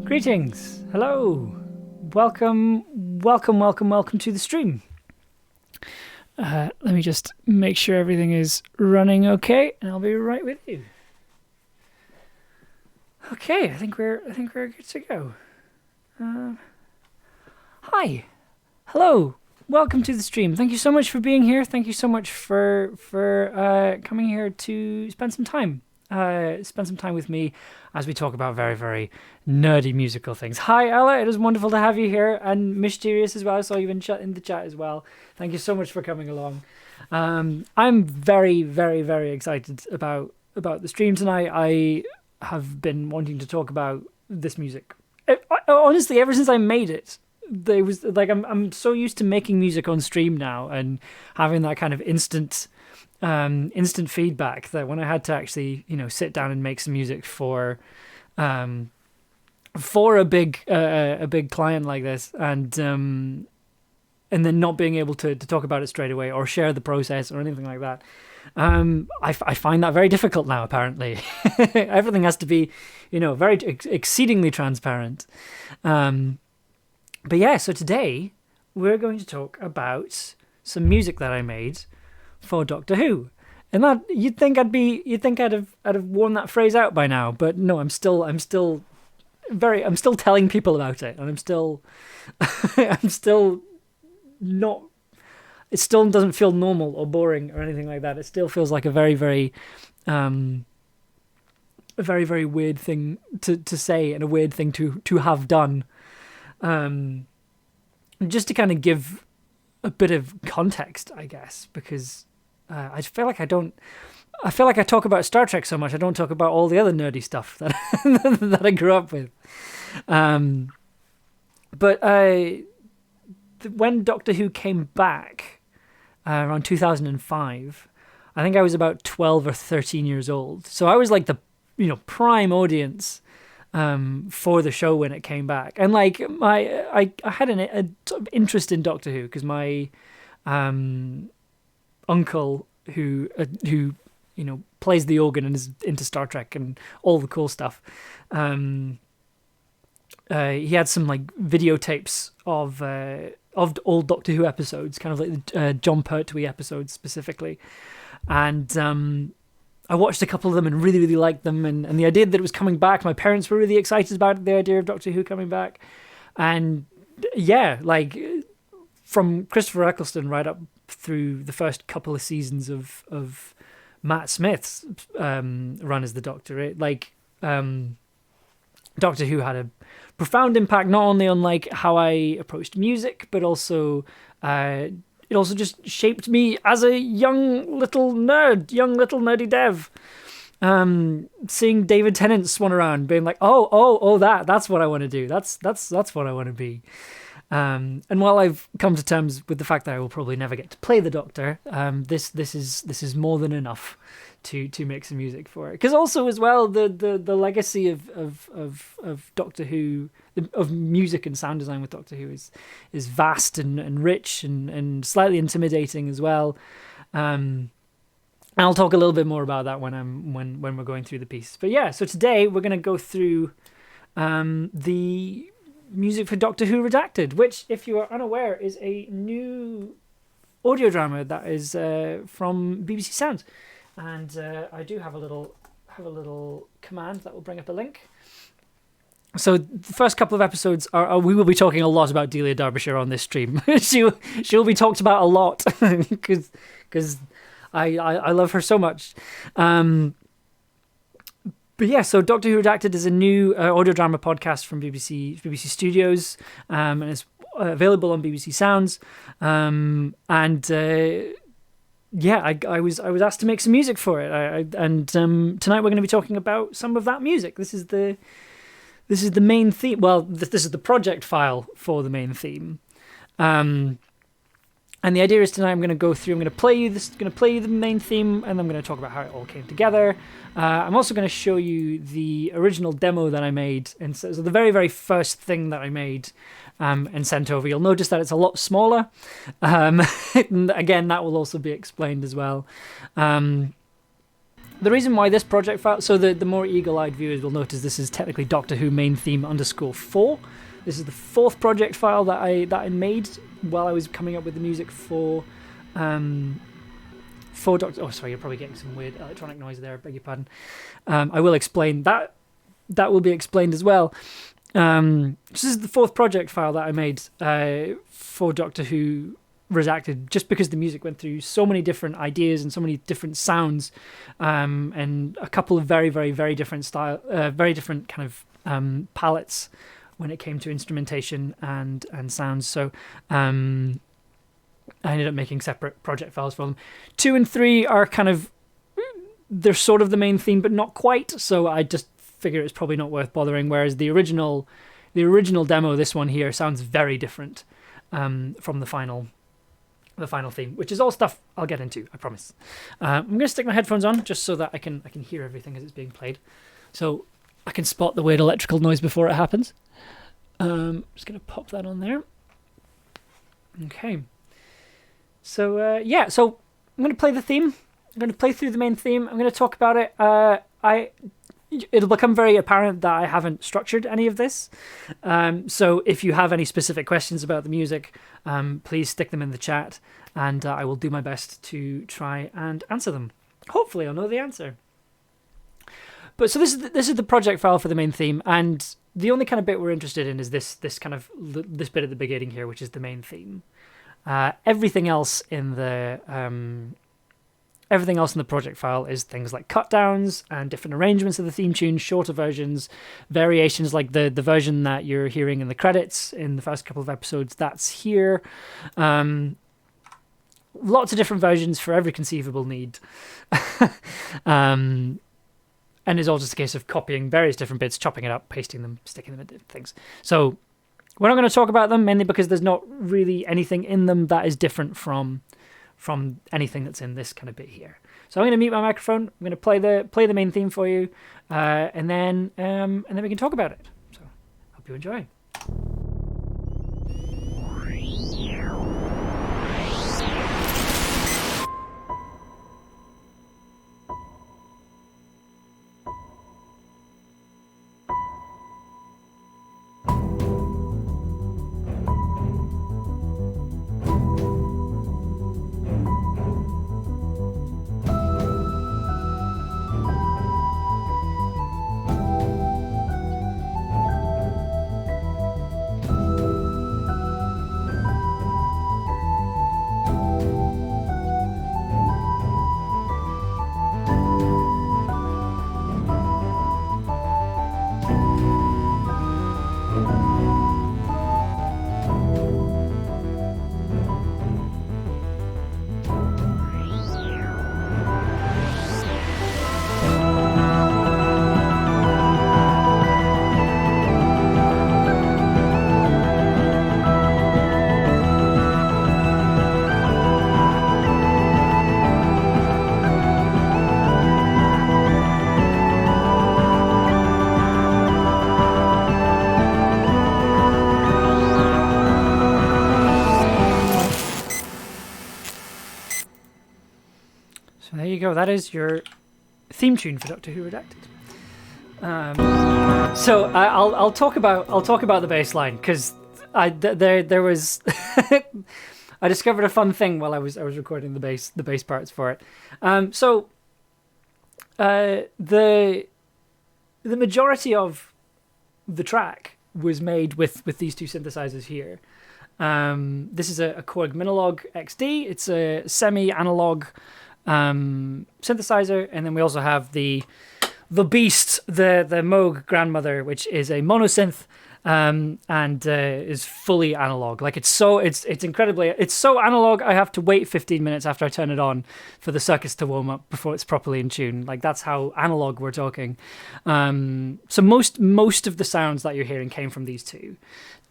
Greetings, hello, welcome to the stream. Let me just make sure everything is running okay, and I'll be right with you. Okay, I think we're good to go. Hi, hello, welcome to the stream. Thank you so much for being here. Thank you so much for coming here to spend some time with me as we talk about very, very nerdy musical things. Hi, Ella. It is wonderful to have you here, and Mysterious as well. I saw you in the chat as well. Thank you so much for coming along. I'm very, very, very excited about the stream tonight. I have been wanting to talk about this music. Honestly, ever since I made it, there was like I'm so used to making music on stream now and having that kind of instant feedback that when I had to actually, sit down and make some music for a big client like this, and then not being able to talk about it straight away or share the process or anything like that, I find that very difficult now. Apparently, everything has to be, very exceedingly transparent. But yeah, so today we're going to talk about some music that I made for Doctor Who, and that you'd think I'd have worn that phrase out by now, but no, I'm still telling people about it, and I'm still not. It still doesn't feel normal or boring or anything like that. It still feels like a very, very, very weird thing to say, and a weird thing to have done. Just to kind of give a bit of context, I guess, because I feel like I talk about Star Trek so much, I don't talk about all the other nerdy stuff that that I grew up with. But when Doctor Who came back around 2005, I think I was about 12 or 13 years old. So I was like the, prime audience for the show when it came back. And like I had a sort of interest in Doctor Who because my uncle who plays the organ and is into Star Trek and all the cool stuff. He had some like videotapes of old Doctor Who episodes, kind of like the John Pertwee episodes specifically, and I watched a couple of them and really, really liked them, and the idea that it was coming back, my parents were really excited about the idea of Doctor Who coming back, and yeah, like from Christopher Eccleston right up through the first couple of seasons of Matt Smith's run as the Doctor, Doctor Who had a profound impact not only on like how I approached music, but also it also just shaped me as a young little nerdy dev. Seeing David Tennant swan around, being like, that's what I want to do. That's what I want to be. And while I've come to terms with the fact that I will probably never get to play the Doctor, this is more than enough to make some music for it. Because also as well the legacy of Doctor Who, of music and sound design with Doctor Who is vast and rich and slightly intimidating as well. And I'll talk a little bit more about that when we're going through the piece. But yeah, so today we're going to go through the music for Doctor Who Redacted, which, if you are unaware, is a new audio drama that is from BBC Sound. And I do have a little command that will bring up a link. So the first couple of episodes we will be talking a lot about Delia Derbyshire on this stream. she'll be talked about a lot because I love her so much. But yeah, so Doctor Who Redacted is a new audio drama podcast from BBC Studios, and it's available on BBC Sounds. I was asked to make some music for it, and tonight we're going to be talking about some of that music. This is the main theme. Well, this is the project file for the main theme. And the idea is tonight I'm going to play you the main theme, and I'm going to talk about how it all came together. I'm also going to show you the original demo that I made, and so the very, very first thing that I made and sent over. You'll notice that it's a lot smaller. And again, that will also be explained as well. The reason why this project file, so the more eagle-eyed viewers will notice this is technically Doctor Who main theme _4. This is the fourth project file that I made while I was coming up with the music for Doctor. Oh, sorry, you're probably getting some weird electronic noise there. Beg your pardon. I will explain that. That will be explained as well. This is the fourth project file that I made for Doctor Who Redacted, just because the music went through so many different ideas and so many different sounds, and a couple of very, very, very different very different kind of palettes when it came to instrumentation and sounds. So I ended up making separate project files for them. 2 and 3 are they're sort of the main theme, but not quite. So I just figure it's probably not worth bothering. Whereas the original demo, this one here, sounds very different from the final theme, which is all stuff I'll get into, I promise. I'm going to stick my headphones on just so that I can hear everything as it's being played, so I can spot the weird electrical noise before it happens. Just going to pop that on there. Okay. So so I'm going to play the theme. I'm going to play through the main theme. I'm going to talk about it. It'll become very apparent that I haven't structured any of this. So if you have any specific questions about the music, please stick them in the chat, and I will do my best to try and answer them. Hopefully I'll know the answer. But so this is the project file for the main theme, and the only kind of bit we're interested in is this bit at the beginning here, which is the main theme. Everything else in the project file is things like cut downs and different arrangements of the theme tune, shorter versions, variations like the version that you're hearing in the credits in the first couple of episodes. That's here. Lots of different versions for every conceivable need. And it's all just a case of copying various different bits, chopping it up, pasting them, sticking them into things. So we're not going to talk about them, mainly because there's not really anything in them that is different from anything that's in this kind of bit here. So I'm going to mute my microphone. I'm going to play the main theme for you, and then we can talk about it. So hope you enjoy. There you go. That is your theme tune for Doctor Who Redacted. So I'll talk about the bass line, because there was I discovered a fun thing while I was recording the bass parts for it. The majority of the track was made with these two synthesizers here. This is a Korg Minilog XD. It's a semi-analog synthesizer, and then we also have the Beast, the Moog Grandmother, which is a monosynth, and is fully analog. Like it's so analog. I have to wait 15 minutes after I turn it on for the circuits to warm up before it's properly in tune. Like that's how analog we're talking. So most of the sounds that you're hearing came from these two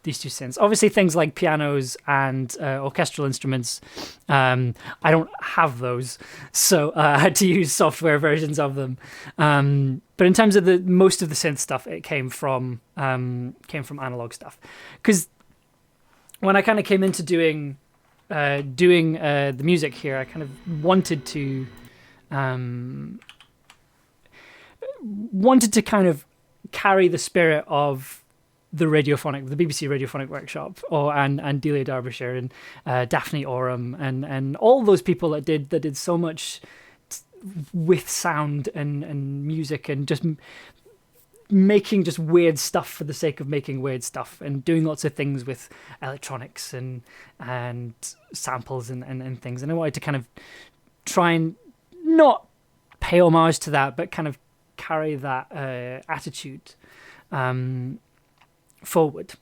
synths. Obviously things like pianos and orchestral instruments, I don't have those, so I had to use software versions of them. But in terms of most of the synth stuff, it came from analog stuff. Because when I kind of came into doing the music here, I kind of wanted to kind of carry the spirit of the BBC Radiophonic Workshop, and Delia Derbyshire and Daphne Oram and all those people that did so much with sound and music, and just making just weird stuff for the sake of making weird stuff, and doing lots of things with electronics and samples and things. And I wanted to kind of try and not pay homage to that, but kind of carry that attitude forward.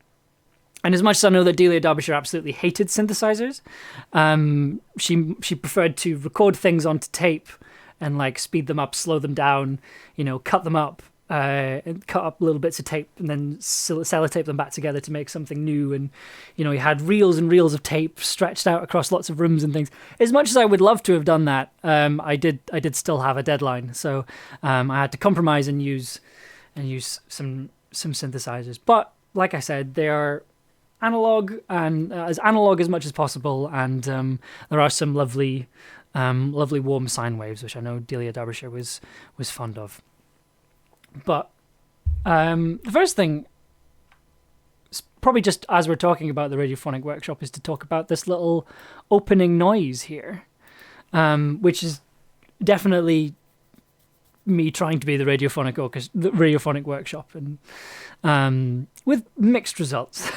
And as much as I know that Delia Derbyshire absolutely hated synthesizers, she preferred to record things onto tape and like speed them up, slow them down, cut them up, and cut up little bits of tape, and then sellotape them back together to make something new. And you had reels and reels of tape stretched out across lots of rooms and things. As much as I would love to have done that, I did still have a deadline, so I had to compromise and use some synthesizers. But like I said, they are analog, and as analog as much as possible, and there are some lovely warm sine waves, which I know Delia Derbyshire was fond of. But the first thing, probably just as we're talking about the Radiophonic Workshop, is to talk about this little opening noise here, which is definitely me trying to be the Radiophonic Workshop, and with mixed results.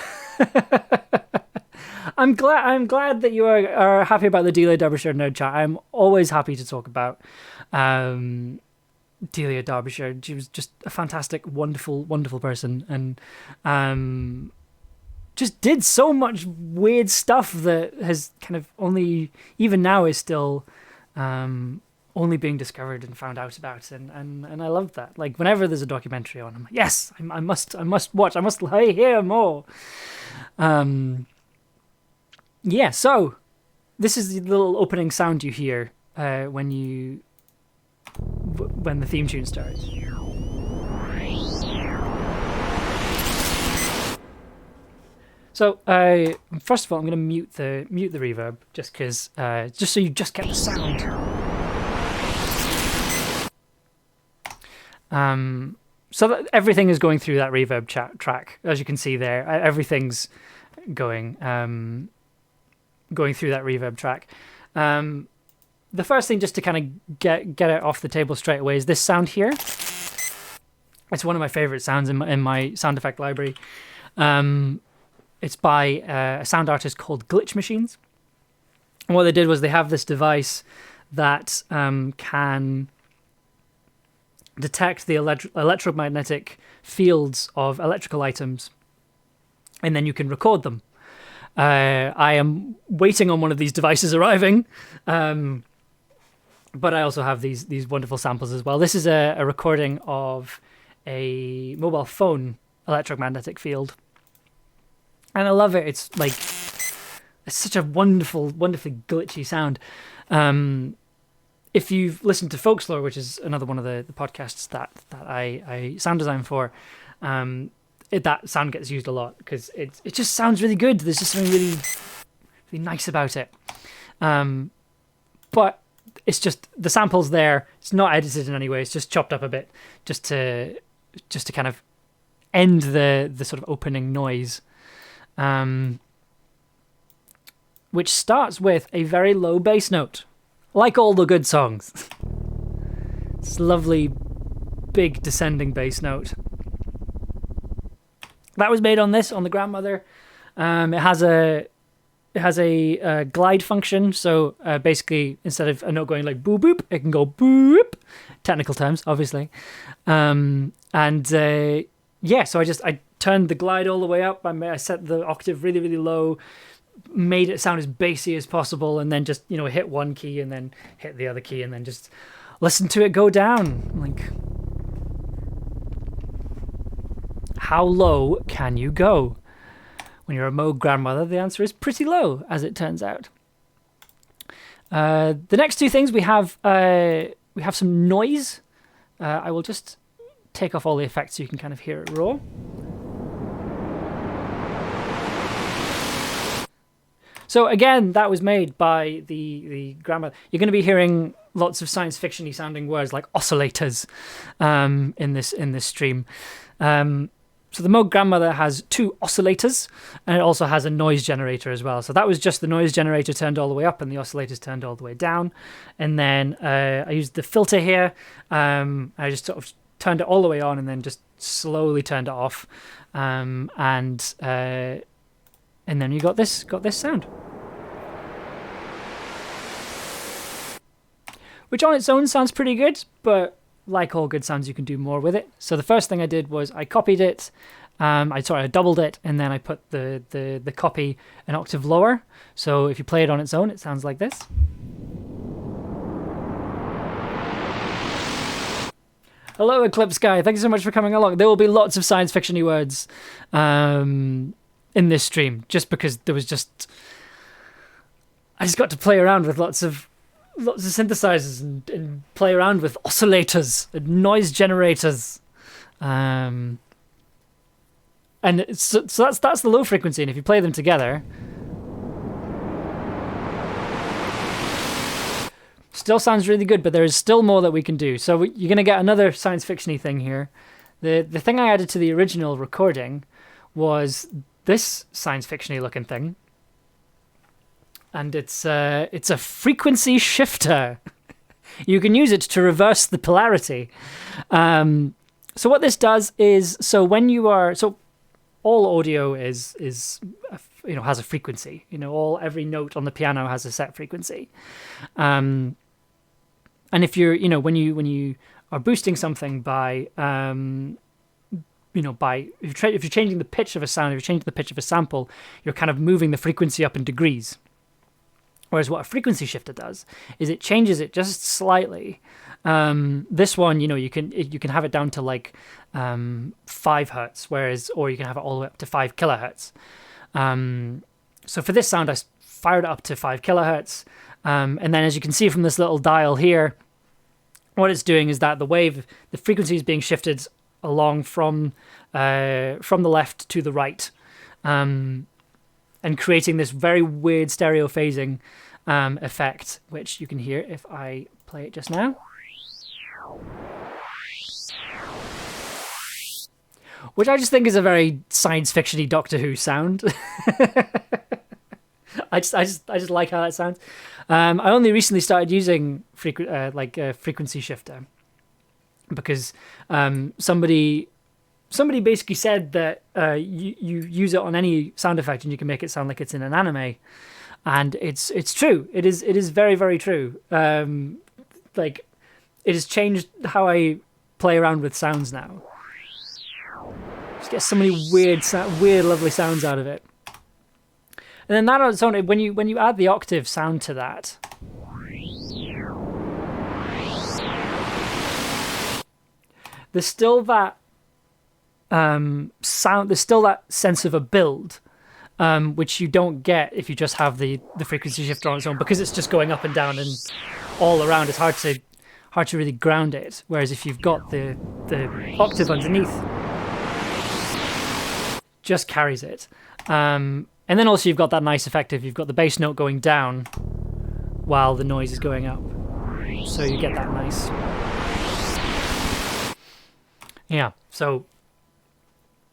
I'm glad that you are happy about the Delia Derbyshire Nerd Chat. I'm always happy to talk about Delia Derbyshire. She was just a fantastic, wonderful, wonderful person, and just did so much weird stuff that has kind of only, even now, is still only being discovered and found out about, and I love that. Like whenever there's a documentary on, I'm like, yes, I must watch, I must hear more. So this is the little opening sound you hear when the theme tune starts. So first of all, I'm going to mute the reverb just so you just get the sound. So that everything is going through that reverb track, as you can see there. Everything's going through that reverb track. The first thing, just to kind of get it off the table straight away, is this sound here. It's one of my favorite sounds in my sound effect library. It's by a sound artist called Glitch Machines. And what they did was they have this device that can detect the electromagnetic fields of electrical items, and then you can record them. I am waiting on one of these devices arriving, but I also have these wonderful samples as well. This is a recording of a mobile phone electromagnetic field, and I love it. It's such a wonderfully glitchy sound. If you've listened to Folklore, which is another one of the podcasts that I sound design for, that sound gets used a lot because it just sounds really good. There's just something really, really nice about it. But it's just the sample's there. It's not edited in any way. It's just chopped up a bit just to kind of end the sort of opening noise, which starts with a very low bass note. Like all the good songs. It's lovely, big descending bass note. That was made on the Grandmother. It has a glide function, so basically instead of a note going like boop boop, it can go boop. Technical terms, obviously. So I turned the glide all the way up. I set the octave really, really low. Made it sound as bassy as possible, and then just hit one key and then hit the other key and then just listen to it go down. Like, how low can you go? When you're a Moog Grandmother, the answer is pretty low, as it turns out. The next two things we have some noise. I will just take off all the effects so you can kind of hear it raw. So again, that was made by the Grandmother. You're going to be hearing lots of science fiction-y sounding words like oscillators in this stream. So the Moog Grandmother has 2 oscillators, and it also has a noise generator as well. So that was just the noise generator turned all the way up and the oscillators turned all the way down. And then I used the filter here. I just sort of turned it all the way on and then just slowly turned it off. And then you got this sound, which on its own sounds pretty good, but like all good sounds, you can do more with it. So the first thing I did was I copied it. I doubled it, and then I put the copy an octave lower. So if you play it on its own, it sounds like this. Hello, Eclipse Guy. Thank you so much for coming along. There will be lots of science fiction-y words in this stream, just because I just got to play around with lots of synthesizers and play around with oscillators and noise generators, and so that's the low frequency. And if you play them together, still sounds really good. But there is still more that we can do. So you're gonna get another science fiction-y thing here. The thing I added to the original recording was this science fiction-y looking thing, and it's a frequency shifter. You can use it to reverse the polarity. So what this does is, all audio is has a frequency. Every note on the piano has a set frequency, and if you're when you are boosting something by if you're changing the pitch of a sound, if you're changing the pitch of a sample, you're kind of moving the frequency up in degrees. Whereas what a frequency shifter does is it changes it just slightly. This one, you can have it down to like 5 hertz, or you can have it all the way up to 5 kilohertz. So for this sound, I fired it up to 5 kilohertz. And then as you can see from this little dial here, what it's doing is that the frequency is being shifted along from the left to the right, and creating this very weird stereo phasing effect, which you can hear if I play it just now. Which I just think is a very science fiction-y Doctor Who sound. I just like how that sounds. I only recently started using a frequency shifter because somebody basically said that you use it on any sound effect and you can make it sound like it's in an anime, and it's true. It is very, very true. It has changed how I play around with sounds now. Just get so many weird, lovely sounds out of it. And then that on its own, when you add the octave sound to that, there's still that sound. There's still that sense of a build, which you don't get if you just have the frequency shifter on its own, because it's just going up and down and all around. It's hard to really ground it. Whereas if you've got the octave underneath, just carries it. And then also you've got that nice effect of you've got the bass note going down while the noise is going up. So you get that nice. Yeah, so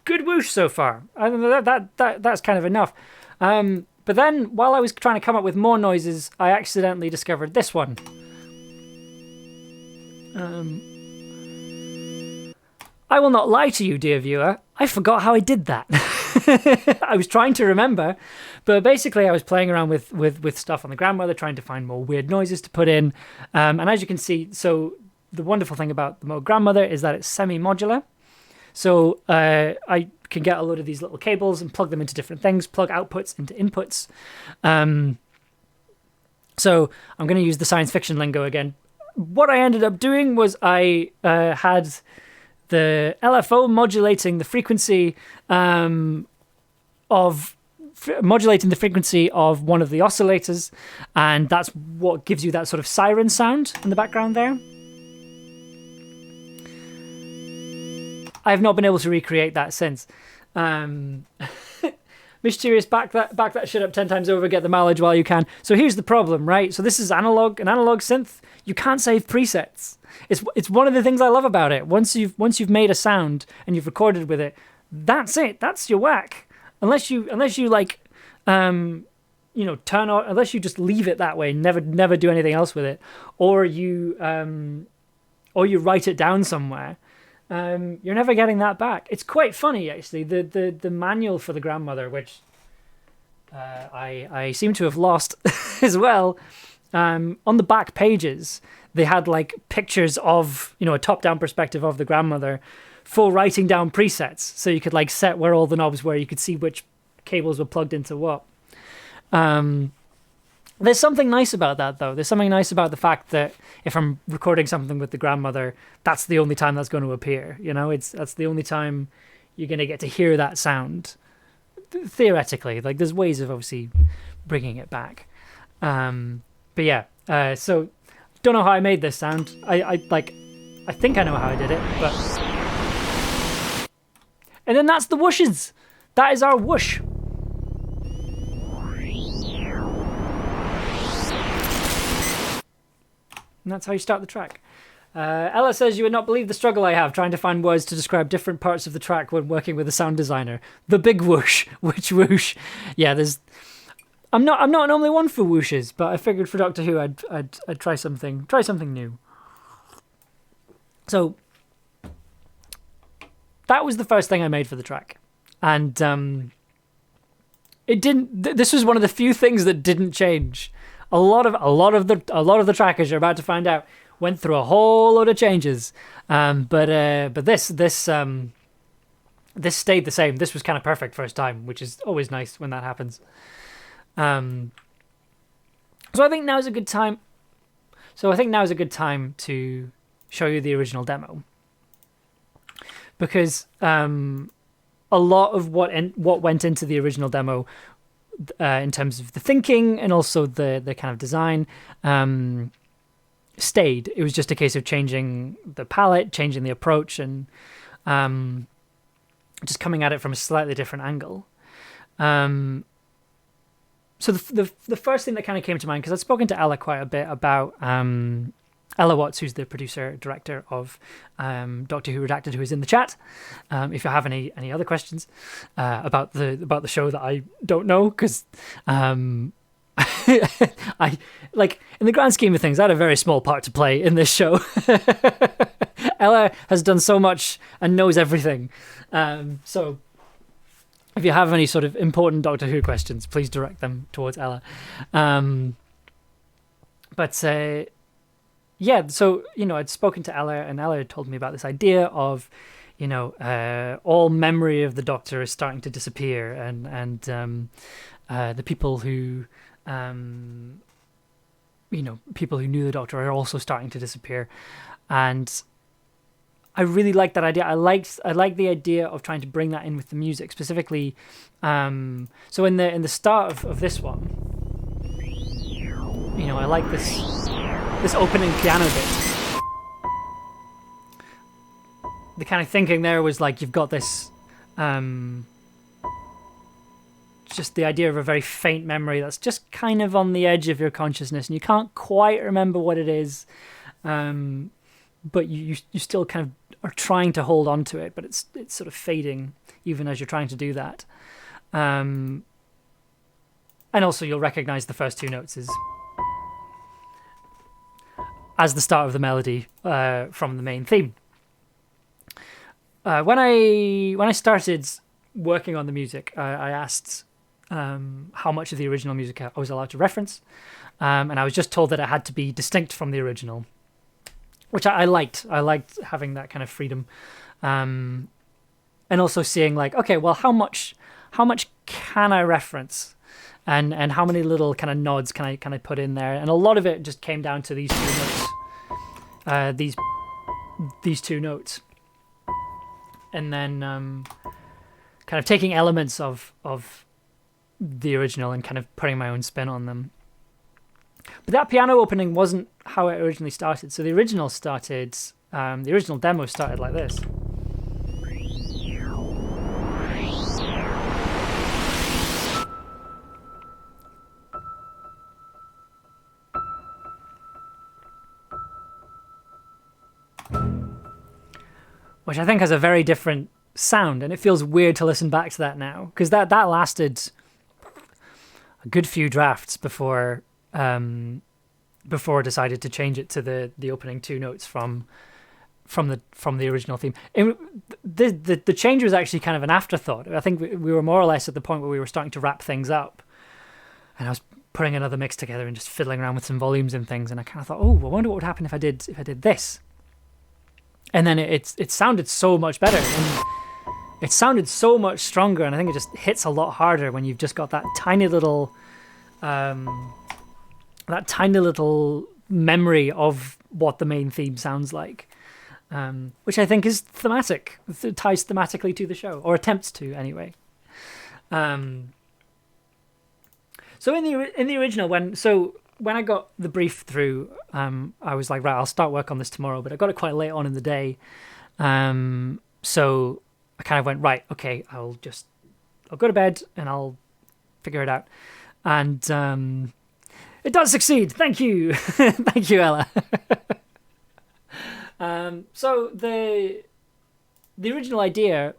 good whoosh so far. I don't know, that's kind of enough. But then while I was trying to come up with more noises, I accidentally discovered this one. I will not lie to you, dear viewer. I forgot how I did that. I was trying to remember, but basically I was playing around with stuff on the grandmother, trying to find more weird noises to put in. And as you can see, so the wonderful thing about the Moog grandmother is that it's semi-modular. So I can get a load of these little cables and plug them into different things, plug outputs into inputs. So I'm going to use the science fiction lingo again. What I ended up doing was I had the LFO modulating the frequency modulating the frequency of one of the oscillators, and that's what gives you that sort of siren sound in the background there. I have not been able to recreate that since. Mysterious, back that shit up 10 times over, get the mileage while you can. So here's the problem, right? So this is an analog synth. You can't save presets. It's one of the things I love about it. Once you've made a sound and you've recorded with it, that's it. That's your whack. Unless you like turn on, unless you just leave it that way, never do anything else with it, or you write it down somewhere. You're never getting that back. It's quite funny, actually. The manual for the grandmother, which I seem to have lost as well. On the back pages, they had like pictures of a top-down perspective of the grandmother for writing down presets, so you could like set where all the knobs were. You could see which cables were plugged into what. There's something nice about that, though. There's something nice about the fact that if I'm recording something with the grandmother, that's the only time that's going to appear. That's the only time you're going to get to hear that sound. Theoretically, like there's ways of obviously bringing it back. But yeah, so don't know how I made this sound. I think I know how I did it, but. And then that's the whooshes. That is our whoosh. And that's how you start the track. Ella says, you would not believe the struggle I have trying to find words to describe different parts of the track when working with a sound designer. The big whoosh. Which whoosh? Yeah, I'm not normally one for whooshes, but I figured for Doctor Who I'd try something new. So that was the first thing I made for the track. And it didn't this was one of the few things that didn't change. A lot of the track, as you're about to find out, went through a whole load of changes. But this stayed the same. This was kind of perfect first time, which is always nice when that happens. So I think now is a good time. To show you the original demo, because a lot of what went into the original demo in terms of the thinking and also the kind of design, stayed. It was just a case of changing the palette, changing the approach, and just coming at it from a slightly different angle. So the first thing that kind of came to mind, because I'd spoken to Ella quite a bit about Ella Watts, who's the producer director of Doctor Who Redacted, who is in the chat. If you have any other questions about the show that I don't know, because I like, in the grand scheme of things, I had a very small part to play in this show. Ella has done so much and knows everything. So if you have any sort of important Doctor Who questions, please direct them towards Ella. Yeah, so, I'd spoken to Ella, and Ella had told me about this idea of, all memory of the Doctor is starting to disappear, and the people who, people who knew the Doctor are also starting to disappear. And I really liked that idea. I liked the idea of trying to bring that in with the music, specifically. So in the start of this one, I like this opening piano bit. The kind of thinking there was like, you've got this, just the idea of a very faint memory that's just kind of on the edge of your consciousness, and you can't quite remember what it is, but you still kind of are trying to hold on to it, but it's sort of fading even as you're trying to do that. And also you'll recognize the first two notes as the start of the melody from the main theme. When I started working on the music, I asked how much of the original music I was allowed to reference, and I was just told that it had to be distinct from the original, which I liked. I liked having that kind of freedom, and also seeing like, okay, well, how much can I reference, and how many little kind of nods can I put in there? And a lot of it just came down to these two notes, these two notes, and then kind of taking elements of the original and kind of putting my own spin on them. But that piano opening wasn't how it originally started. So the original demo started like this. Which I think has a very different sound, and it feels weird to listen back to that now, because that lasted a good few drafts before I decided to change it to the opening two notes from the original theme. The change was actually kind of an afterthought. I think we were more or less at the point where we were starting to wrap things up, and I was putting another mix together and just fiddling around with some volumes and things, and I kind of thought, oh, I wonder what would happen if I did this. And then it sounded so much better, and it sounded so much stronger, and I think it just hits a lot harder when you've just got that tiny little memory of what the main theme sounds like, which I think is thematic. It ties thematically to the show, or attempts to anyway. So in the original, when I got the brief through, I was like, right, I'll start work on this tomorrow, but I got it quite late on in the day. So I kind of went, right, okay, I'll go to bed and I'll figure it out. And it does succeed. Thank you. Thank you, Ella. So the original idea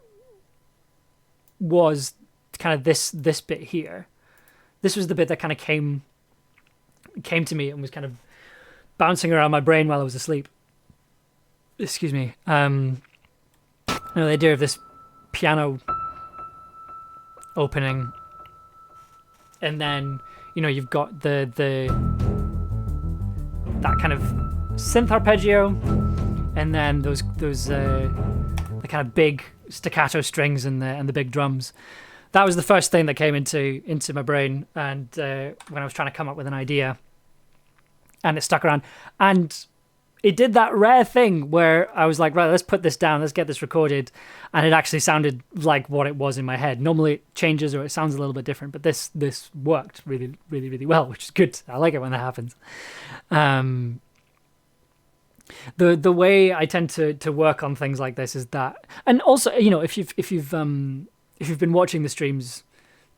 was kind of this bit here. This was the bit that kind of came to me and was kind of bouncing around my brain while I was asleep. Excuse me. The idea of this piano opening, and then you've got the that kind of synth arpeggio, and then those the kind of big staccato strings and the big drums. That was the first thing that came into my brain, and when I was trying to come up with an idea, and it stuck around. And it did that rare thing where I was like, right, let's put this down, let's get this recorded, and it actually sounded like what it was in my head. Normally it changes or it sounds a little bit different, but this worked really, really, really well, which is good. I like it when that happens. The way I tend to work on things like this is that, and also, you know, if you've been watching the streams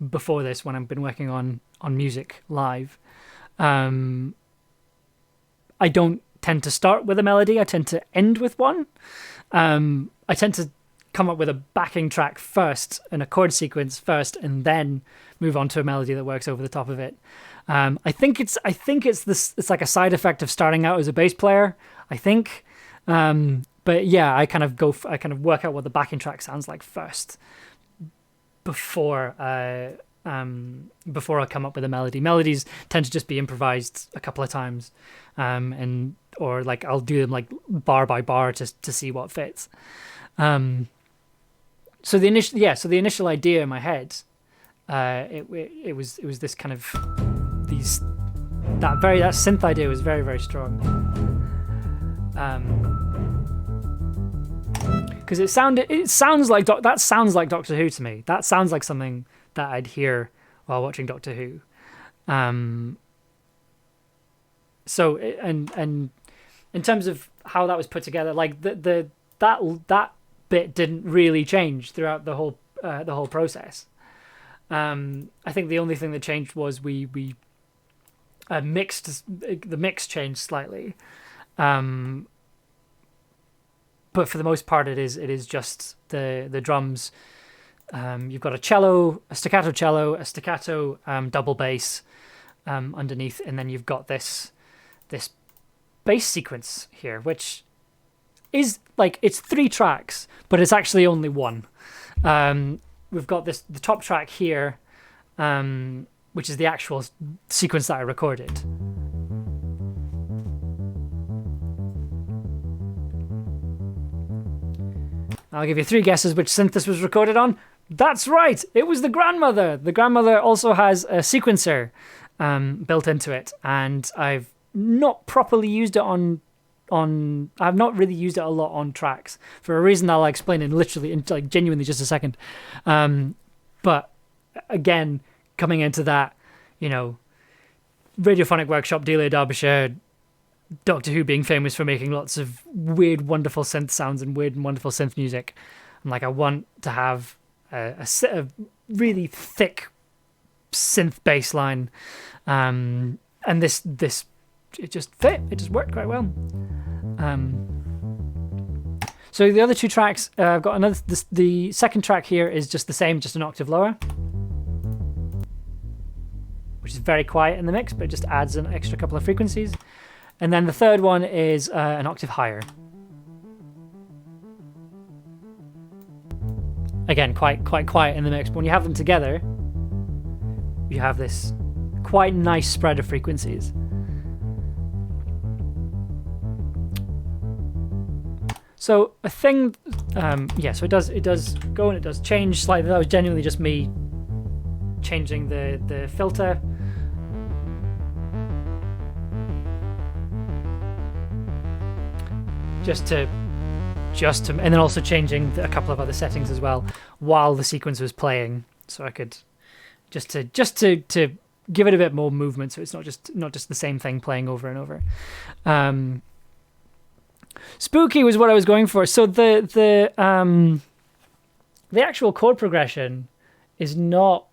before this, when I've been working on music live, I don't tend to start with a melody. I tend to end with one. I tend to come up with a backing track first, and a chord sequence first, and then move on to a melody that works over the top of it. I think it's like a side effect of starting out as a bass player, I think. But yeah, I kind of work out what the backing track sounds like first before I come up with a melody. Melodies tend to just be improvised a couple of times, or like I'll do them like bar by bar to see what fits. So the initial idea in my head, it was this kind of that synth idea was very, very strong. Because it sounds like Doctor Who to me. That sounds like something that I'd hear while watching Doctor Who. So and in terms of how that was put together, like that bit didn't really change throughout the whole process. I think the only thing that changed was we mixed. The mix changed slightly. But for the most part, it is just the drums. You've got a staccato cello, a staccato double bass underneath, and then you've got this bass sequence here, which is like, it's 3 tracks, but it's actually only one. We've got the top track here, which is the actual sequence that I recorded. I'll give you 3 guesses which synth this was recorded on. That's right, it was the Grandmother. The Grandmother also has a sequencer built into it, and I've not properly used it I've not really used it a lot on tracks for a reason I'll explain in genuinely just a second. But again, coming into that, you know, Radiophonic Workshop, Delia Derbyshire, Doctor Who being famous for making lots of weird, wonderful synth sounds and weird and wonderful synth music. I'm like, I want to have a really thick synth bass line. And this it just fit. It just worked quite well. So the other 2 tracks, I've got another. The second track here is just the same, just an octave lower, which is very quiet in the mix, but it just adds an extra couple of frequencies. And then the third one is an octave higher. Again, quite quiet in the mix, but when you have them together, you have this quite nice spread of frequencies. So a thing, so it does go and it does change slightly. That was genuinely just me changing the filter. Just to, and then also changing a couple of other settings as well while the sequence was playing, so I could just to give it a bit more movement, so it's not just the same thing playing over and over. Spooky was what I was going for. So the actual chord progression is not.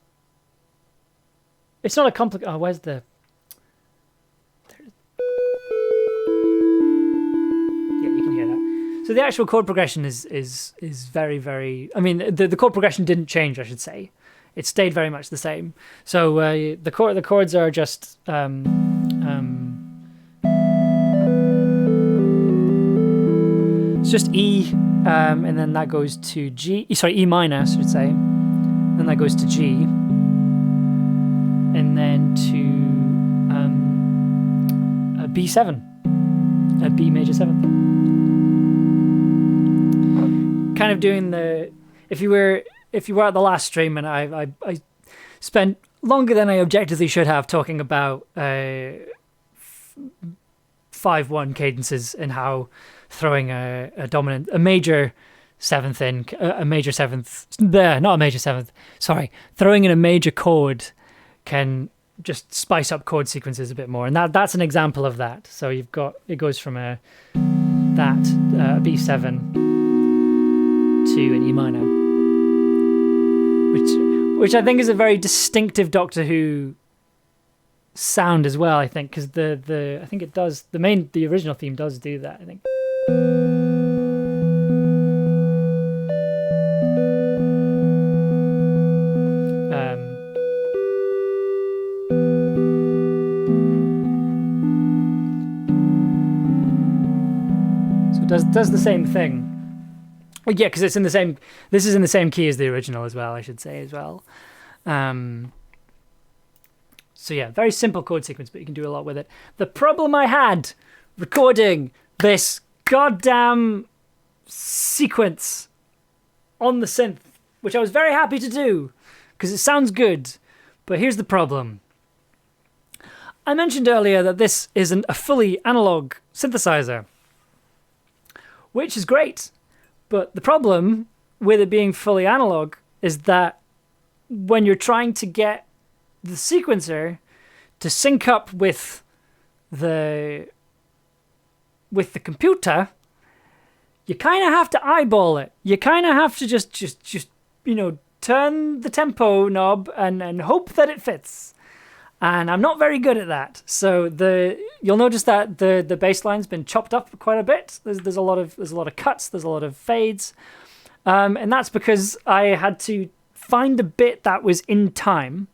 It's not a complicated. Oh, where's the? So the actual chord progression is very, very. I mean, the chord progression didn't change, I should say. It stayed very much the same. So the chords are just it's just E, and then that goes to G. Sorry, E minor, I should say. Then that goes to G, and then to a B7, a B major 7th. Kind of doing the, if you were at the last stream, and I spent longer than I objectively should have talking about 5/1 cadences and how throwing a major seventh in, a major seventh, not a major seventh, sorry, throwing in a major chord can just spice up chord sequences a bit more. And that's an example of that. So it goes from a B7 to an E minor, which I think is a very distinctive Doctor Who sound as well, I think, because I think it does, the original theme does do that, I think. So it does the same thing. Well, yeah, because this is in the same key as the original as well, I should say as well. So yeah, very simple chord sequence, but you can do a lot with it. The problem I had recording this goddamn sequence on the synth, which I was very happy to do, because it sounds good, but here's the problem. I mentioned earlier that this isn't a fully analog synthesizer, which is great, but the problem with it being fully analog is that when you're trying to get the sequencer to sync up with the computer, you kind of have to eyeball it. You kind of have to just turn the tempo knob and hope that it fits. And I'm not very good at that. So you'll notice that the bass line's been chopped up quite a bit. There's a lot of cuts. There's a lot of fades, and that's because I had to find a bit that was in time,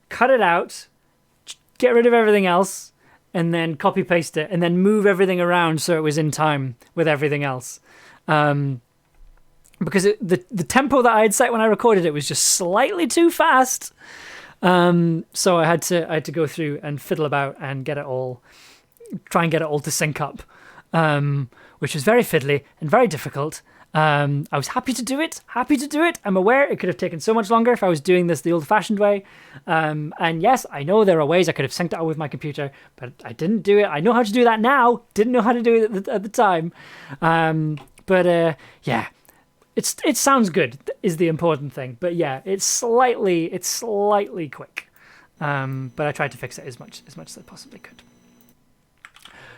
cut it out, get rid of everything else, and then copy paste it, and then move everything around so it was in time with everything else. Because the tempo that I had set when I recorded it was just slightly too fast. So I had to go through and fiddle about and try and get it all to sync up, which was very fiddly and very difficult. I was happy to do it. I'm aware it could have taken so much longer if I was doing this the old-fashioned way. And yes, I know there are ways I could have synced it up with my computer, but I didn't do it. I know how to do that now. Didn't know how to do it at the time. Yeah, it sounds good is the important thing. But yeah, it's slightly quick. But I tried to fix it as much as I possibly could.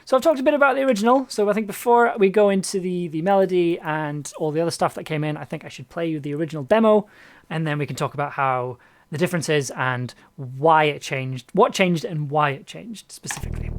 So I've talked a bit about the original, so I think before we go into the melody and all the other stuff that came in, I think I should play you the original demo, and then we can talk about how the difference is and why it changed, what changed and why it changed specifically.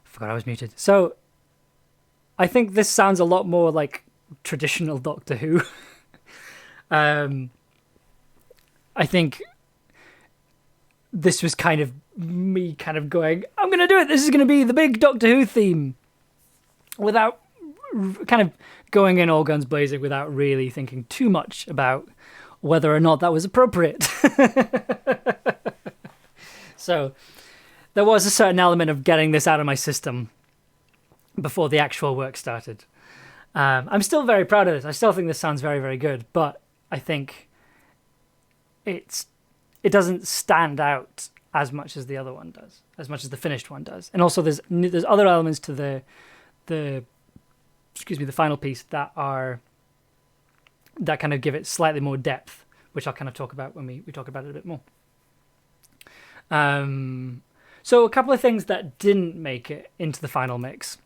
Forgot I was muted. So I think this sounds a lot more like traditional Doctor Who. I think this was kind of me going, I'm going to do it. This is going to be the big Doctor Who theme, without kind of going in all guns blazing, without really thinking too much about whether or not that was appropriate. So there was a certain element of getting this out of my system before the actual work started. I'm still very proud of this. I still think this sounds very, very good, but I think it doesn't stand out as much as the other one does, as much as the finished one does. And also there's other elements to the final piece that kind of give it slightly more depth, which I'll kind of talk about when we talk about it a bit more. So a couple of things that didn't make it into the final mix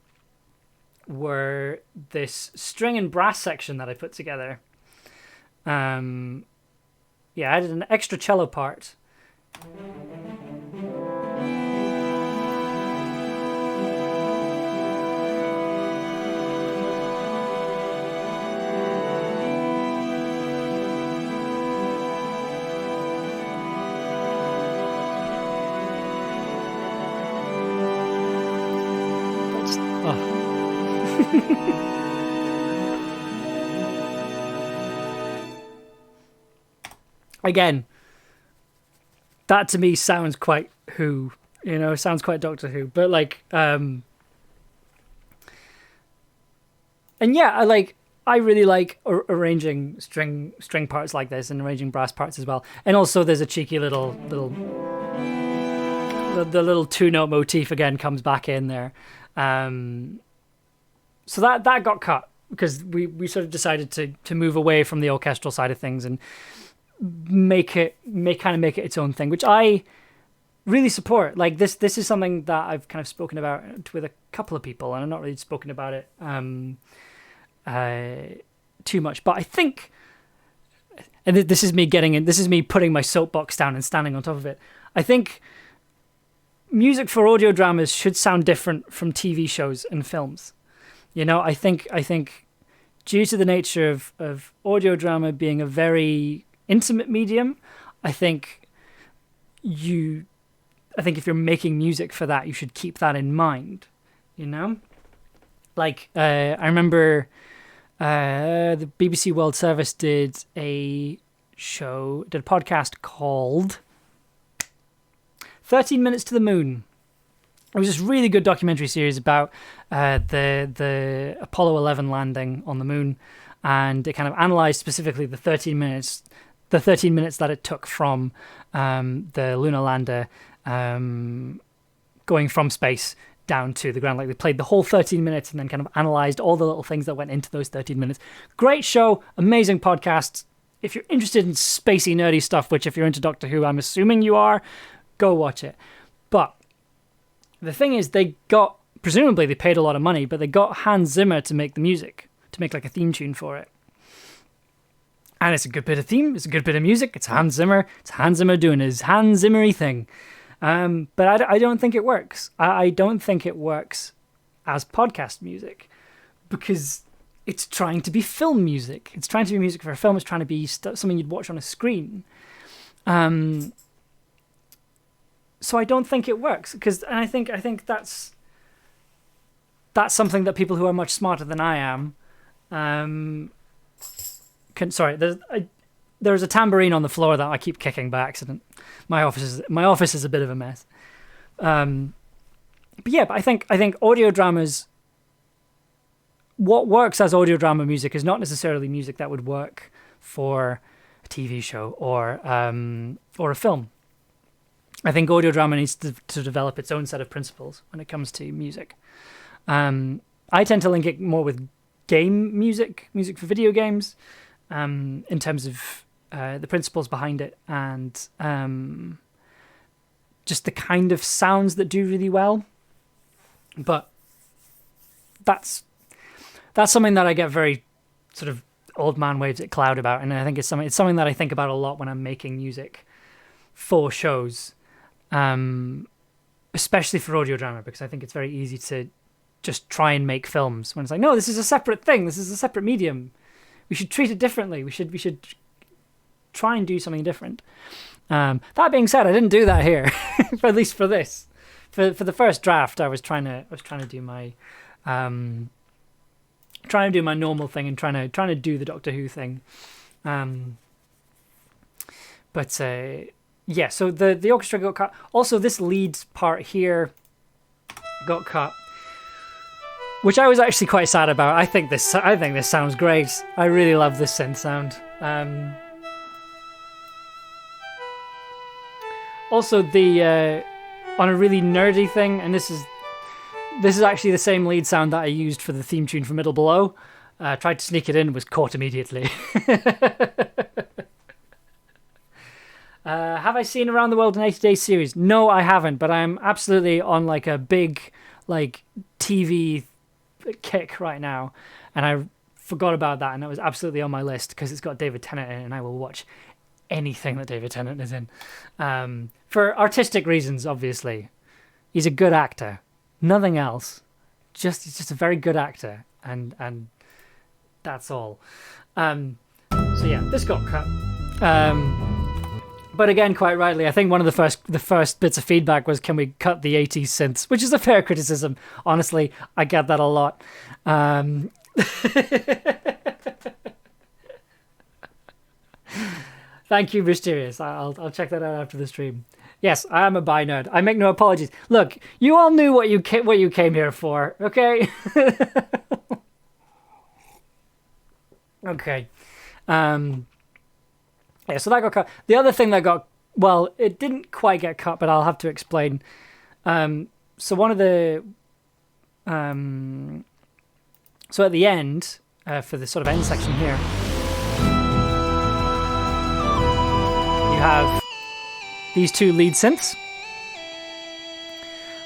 were this string and brass section that I put together. I added an extra cello part. Again, that to me sounds quite Who, sounds quite Doctor Who, but and yeah, I really like arranging string parts like this and arranging brass parts as well. And also there's a cheeky little the little 2-note motif again comes back in there. So that got cut because we sort of decided to move away from the orchestral side of things and make it its own thing, which I really support. Like this is something that I've kind of spoken about with a couple of people, and I've not really spoken about it too much. But I think, and this is me putting my soapbox down and standing on top of it. I think music for audio dramas should sound different from TV shows and films. I think due to the nature of audio drama being a very intimate medium, I think if you're making music for that, you should keep that in mind. I remember the BBC World Service did a podcast called 13 Minutes to the Moon. It was this really good documentary series about the Apollo 11 landing on the moon, and it kind of analysed specifically the 13 minutes that it took from the lunar lander going from space down to the ground. Like, they played the whole 13 minutes and then kind of analysed all the little things that went into those 13 minutes. Great show, amazing podcast. If you're interested in spacey, nerdy stuff, which if you're into Doctor Who, I'm assuming you are, go watch it. But the thing is, presumably they paid a lot of money, but they got Hans Zimmer to make the music, to make like a theme tune for it. And it's a good bit of theme, it's a good bit of music, it's Hans Zimmer doing his Hans Zimmery thing. But I don't think it works. I don't think it works as podcast music because it's trying to be film music. It's trying to be music for a film. It's trying to be something you'd watch on a screen. So I don't think it works and I think that's something that people who are much smarter than I am there's a tambourine on the floor that I keep kicking by accident. My office is a bit of a mess. But I think audio dramas, what works as audio drama music is not necessarily music that would work for a TV show or a film. I think audio drama needs to develop its own set of principles when it comes to music. I tend to link it more with game music for video games, in terms of the principles behind it and just the kind of sounds that do really well. But that's something that I get very sort of old man waves at cloud about, and I think it's something that I think about a lot when I'm making music for shows, especially for audio drama, because I think it's very easy to just try and make films when it's like, no, this is a separate thing, this is a separate medium. We should treat it differently. We should try and do something different. That being said, I didn't do that here, at least for this. For the first draft, I was trying to do my normal thing and trying to do the Doctor Who thing. So the orchestra got cut. Also, this lead part here got cut. which I was actually quite sad about. I think this sounds great. I really love this synth sound. Also, the on a really nerdy thing, and this is actually the same lead sound that I used for the theme tune for Middle Below. Tried to sneak it in, was caught immediately. Have I seen Around the World in 80 Days series? No, I haven't, but I'm absolutely on like a big like TV kick right now, and I forgot about that, and it was absolutely on my list because it's got David Tennant in it, and I will watch anything that David Tennant is in, for artistic reasons. Obviously, he's a good actor, nothing else. He's just a very good actor, and that's all. So yeah, this got cut. But again, quite rightly, I think one of the first bits of feedback was, can we cut the 80s synths? Which is a fair criticism. Honestly, I get that a lot. Thank you, Mysterious. I'll check that out after the stream. Yes, I am a bi nerd. I make no apologies. Look, you all knew what you came here for, okay? Okay. Yeah, so that got cut. The other thing that got, well, it didn't quite get cut, but I'll have to explain. So one of the, so at the end, for the sort of end section here, you have these two lead synths,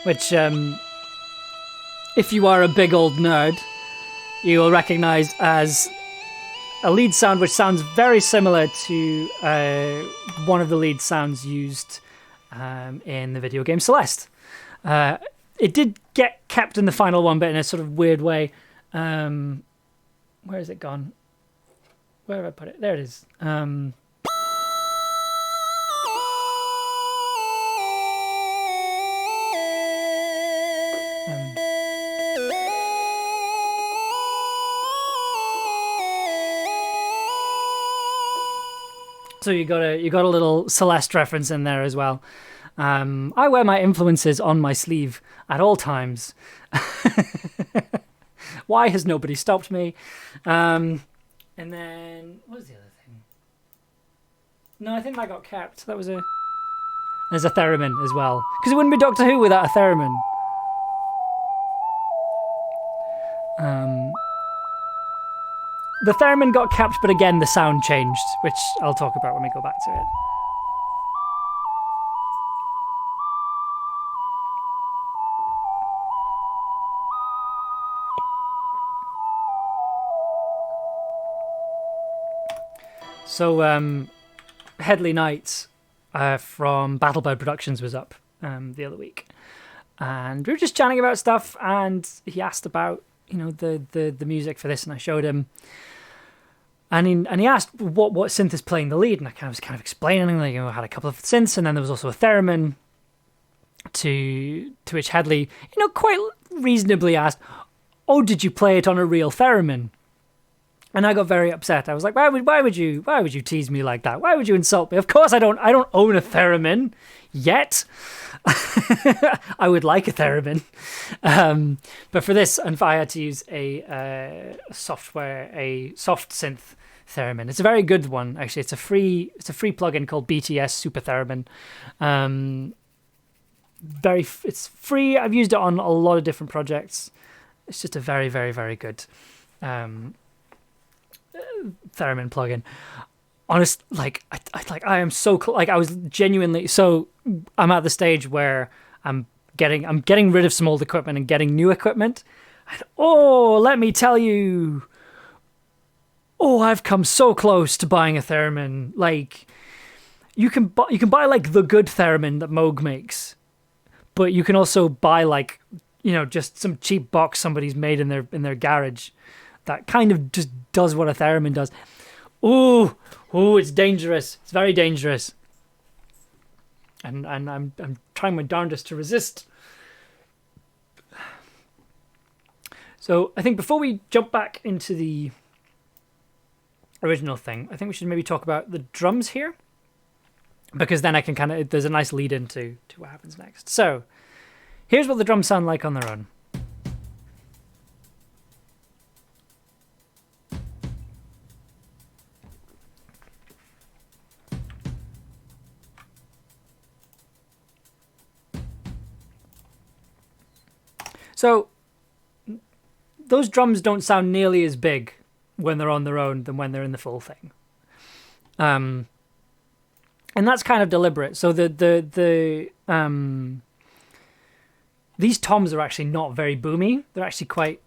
which, if you are a big old nerd, you will recognize as a lead sound which sounds very similar to one of the lead sounds used in the video game Celeste. It did get kept in the final one, but in a sort of weird way. Where has it gone? Where have I put it? There it is. So you got a little Celeste reference in there as well. I wear my influences on my sleeve at all times. Why has nobody stopped me? And then what was the other thing? No, I think that got kept. There's a theremin as well, because it wouldn't be Doctor Who without a theremin. The theremin got kept, but again, the sound changed, which I'll talk about when we go back to it. So, Headley Knight from Battlebird Productions was up the other week, and we were just chatting about stuff, and he asked about, you know, the music for this, and I showed him, and he asked what synth is playing the lead, and I was kind of explaining, like, you know, I had a couple of synths, and then there was also a theremin. To which Headley, you know, quite reasonably asked, "Oh, did you play it on a real theremin?" And I got very upset. I was like, why would you tease me like that? Why would you insult me? Of course I don't own a theremin yet. I would like a theremin. But for this, if I had to use a soft synth theremin. It's a very good one, actually. It's a free plugin called BTS Super Theremin. It's free. I've used it on a lot of different projects. It's just a very, very, very good theremin plugin. Honest, I am so I was genuinely, so I'm at the stage where I'm getting rid of some old equipment and getting new equipment. And let me tell you, I've come so close to buying a theremin. Like, you can buy like the good theremin that Moog makes, but you can also buy, like, you know, just some cheap box somebody's made in their garage that kind of just does what a theremin does. It's dangerous. It's very dangerous. And I'm trying my darndest to resist. So I think before we jump back into the original thing, I think we should maybe talk about the drums here, because then I can there's a nice lead into what happens next. So here's what the drums sound like on their own. So those drums don't sound nearly as big when they're on their own than when they're in the full thing. And that's kind of deliberate. So these toms are actually not very boomy. They're actually quite,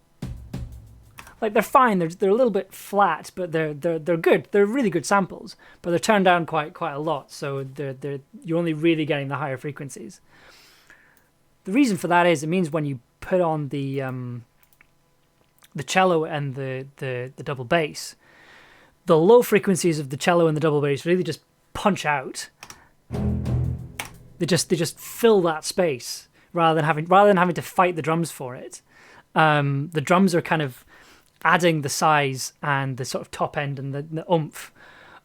like, they're fine. They're a little bit flat, but they're good. They're really good samples, but they're turned down quite a lot. So you're only really getting the higher frequencies. The reason for that is it means when you put on the cello and the double bass, the low frequencies of the cello and the double bass really just punch out. They just fill that space rather than having to fight the drums for it. The drums are kind of adding the size and the sort of top end and the oomph,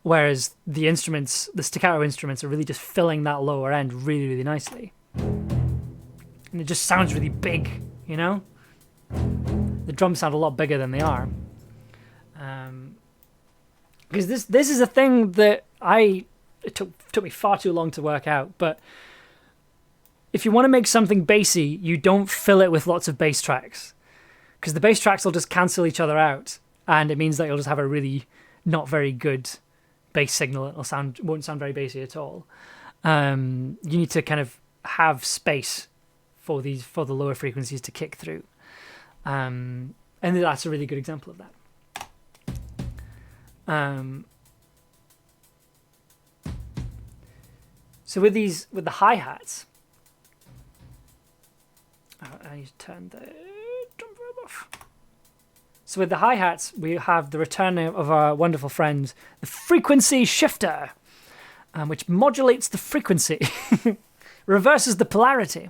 whereas the staccato instruments are really just filling that lower end really, really nicely. And it just sounds really big, you know? The drums sound a lot bigger than they are. Because this is a thing that it took me far too long to work out, but if you want to make something bassy, you don't fill it with lots of bass tracks, because the bass tracks will just cancel each other out, and it means that you'll just have a really not very good bass signal. It won't sound very bassy at all. You need to kind of have space for the lower frequencies to kick through, and that's a really good example of that. So with the hi-hats, I need to turn the drum verb off. So with the hi-hats, we have the return of our wonderful friend, the frequency shifter, which modulates the frequency, reverses the polarity,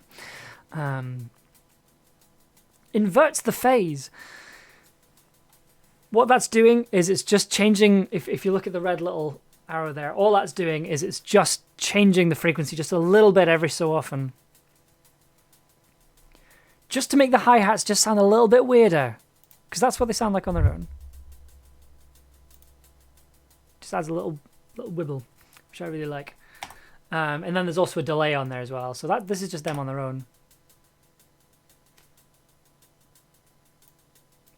inverts the phase. What that's doing is it's just changing, if you look at the red little arrow there, all that's doing is it's just changing the frequency just a little bit every so often, just to make the hi-hats just sound a little bit weirder, because that's what they sound like on their own. Just adds a little wibble, which I really like. And then there's also a delay on there as well, so this is just them on their own.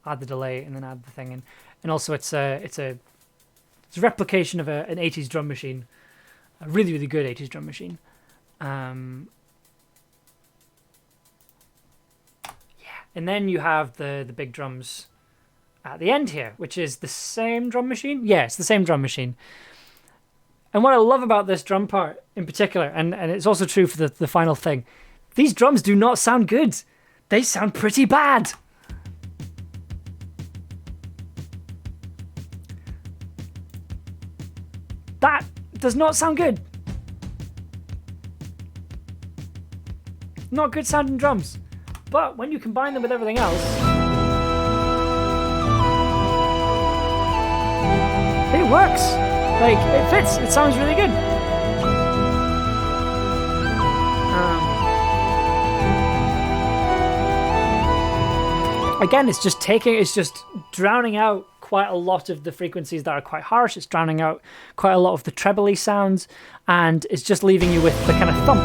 Add the delay and then add the thing in, and also it's a replication of an 80s drum machine, a really, really good 80s drum machine. And then you have the big drums at the end here, which is the same drum machine. Yeah, it's the same drum machine. And what I love about this drum part in particular, and it's also true for the final thing, these drums do not sound good. They sound pretty bad. That does not sound good. Not good sounding drums. But when you combine them with everything else, it works. Like, it fits. It sounds really good. Again, it's just drowning out quite a lot of the frequencies that are quite harsh. It's drowning out quite a lot of the trebly sounds, and it's just leaving you with the kind of thump.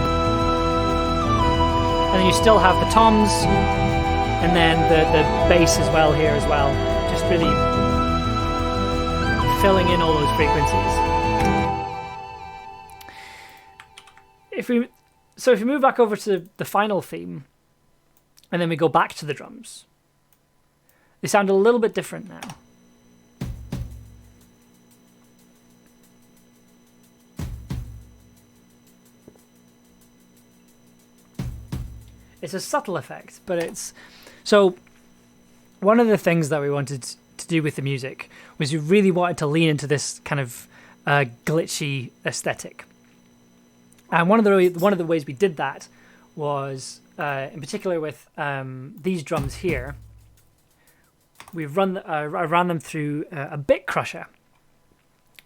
And then you still have the toms, and then the bass as well here as well. Just really filling in all those frequencies. If we move back over to the final theme, and then we go back to the drums, they sound a little bit different now. It's a subtle effect, but it's... So, one of the things that we wanted to do with the music was we really wanted to lean into this kind of glitchy aesthetic. And one of the ways we did that was, in particular with these drums here, I ran them through a bit crusher.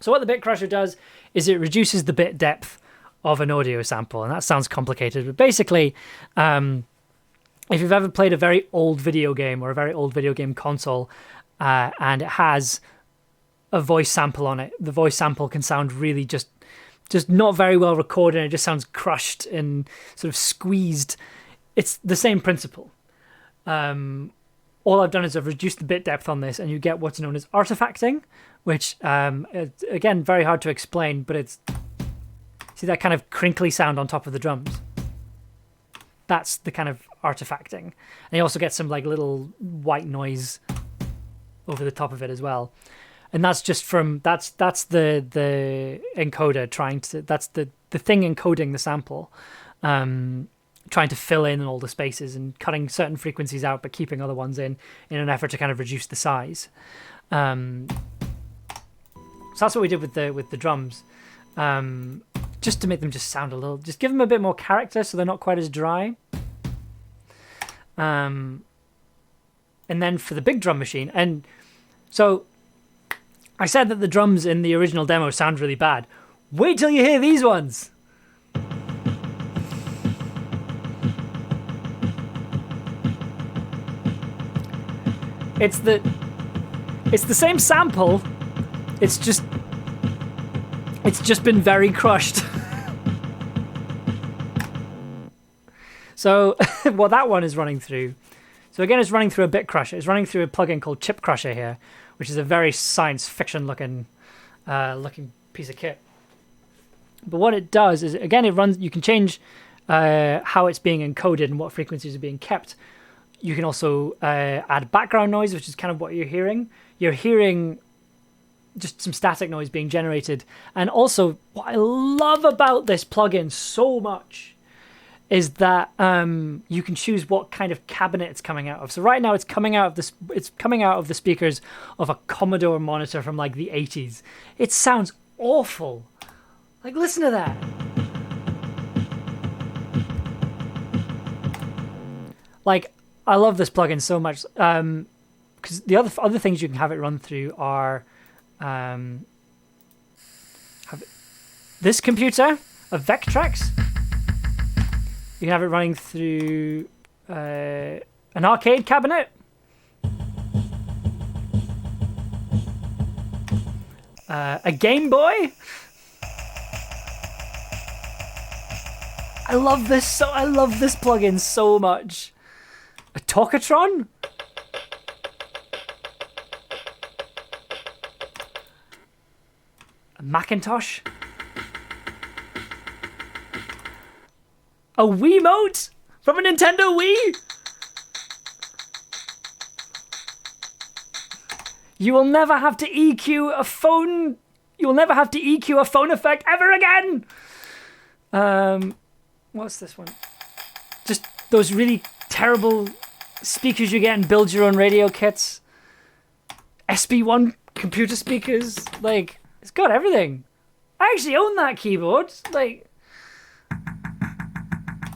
So what the bit crusher does is it reduces the bit depth of an audio sample, and that sounds complicated, but basically, if you've ever played a very old video game or a very old video game console, and it has a voice sample on it, the voice sample can sound really just not very well recorded, and it just sounds crushed and sort of squeezed. It's the same principle. all I've done is I've reduced the bit depth on this, and you get what's known as artifacting, which, it's, again, very hard to explain, but it's... See that kind of crinkly sound on top of the drums? That's the kind of artifacting. And you also get some like little white noise over the top of it as well. And that's just from... That's the encoder trying to... That's the thing encoding the sample. Trying to fill in all the spaces and cutting certain frequencies out but keeping other ones in an effort to kind of reduce the size. So that's what we did with the drums, just to make them just sound a little, just give them a bit more character so they're not quite as dry. And then for the big drum machine, and so I said that the drums in the original demo sound really bad. Wait till you hear these ones. It's the same sample. It's just been very crushed. So what that one is running through. So again, it's running through a bit crusher. It's running through a plugin called Chip Crusher here, which is a very science fiction looking piece of kit. But what it does is, again, it runs. You can change how it's being encoded and what frequencies are being kept. You can also add background noise, which is kind of what you're hearing. You're hearing just some static noise being generated. And also, what I love about this plugin so much is that you can choose what kind of cabinet it's coming out of. So right now, it's coming out of the speakers of a Commodore monitor from like the 80s. It sounds awful. Like, listen to that. Like, I love this plugin so much, because the other things you can have it run through are this computer of Vectrex. You can have it running through an arcade cabinet, a Game Boy. I love this plugin so much. A Talkatron? A Macintosh? A Wiimote from a Nintendo Wii? You will never have to EQ a phone. You will never have to EQ a phone effect ever again. What's this one? Just those really terrible speakers you get in build your own radio kits. SB1 computer speakers. Like, it's got everything. I actually own that keyboard. Like,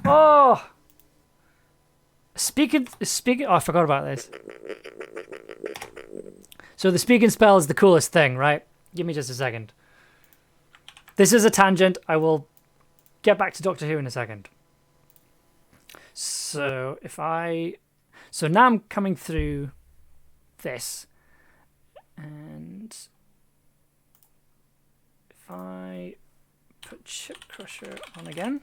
oh. Speaking. Oh, I forgot about this. So the speak and spell is the coolest thing, right? Give me just a second. This is a tangent. I will get back to Doctor Who in a second. So so now I'm coming through this, and if I put Chip Crusher on again.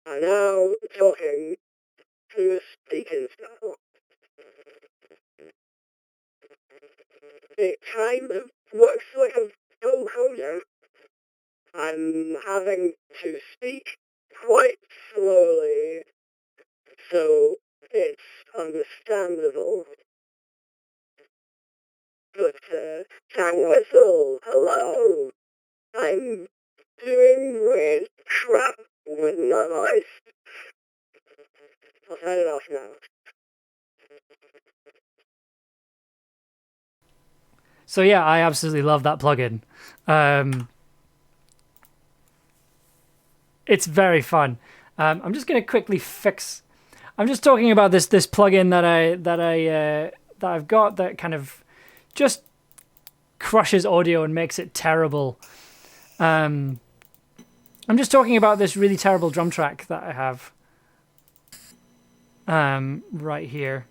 I'm now talking to speaking style. It kind of works like a vocoder. I'm having to speak quite slowly, so it's understandable. But, Tang Whistle, hello. I'm doing weird crap with my voice. I'll turn it off now. So yeah, I absolutely love that plugin. It's very fun. I'm just going to quickly fix. I'm just talking about this plugin that I've got that kind of just crushes audio and makes it terrible. I'm just talking about this really terrible drum track that I have right here.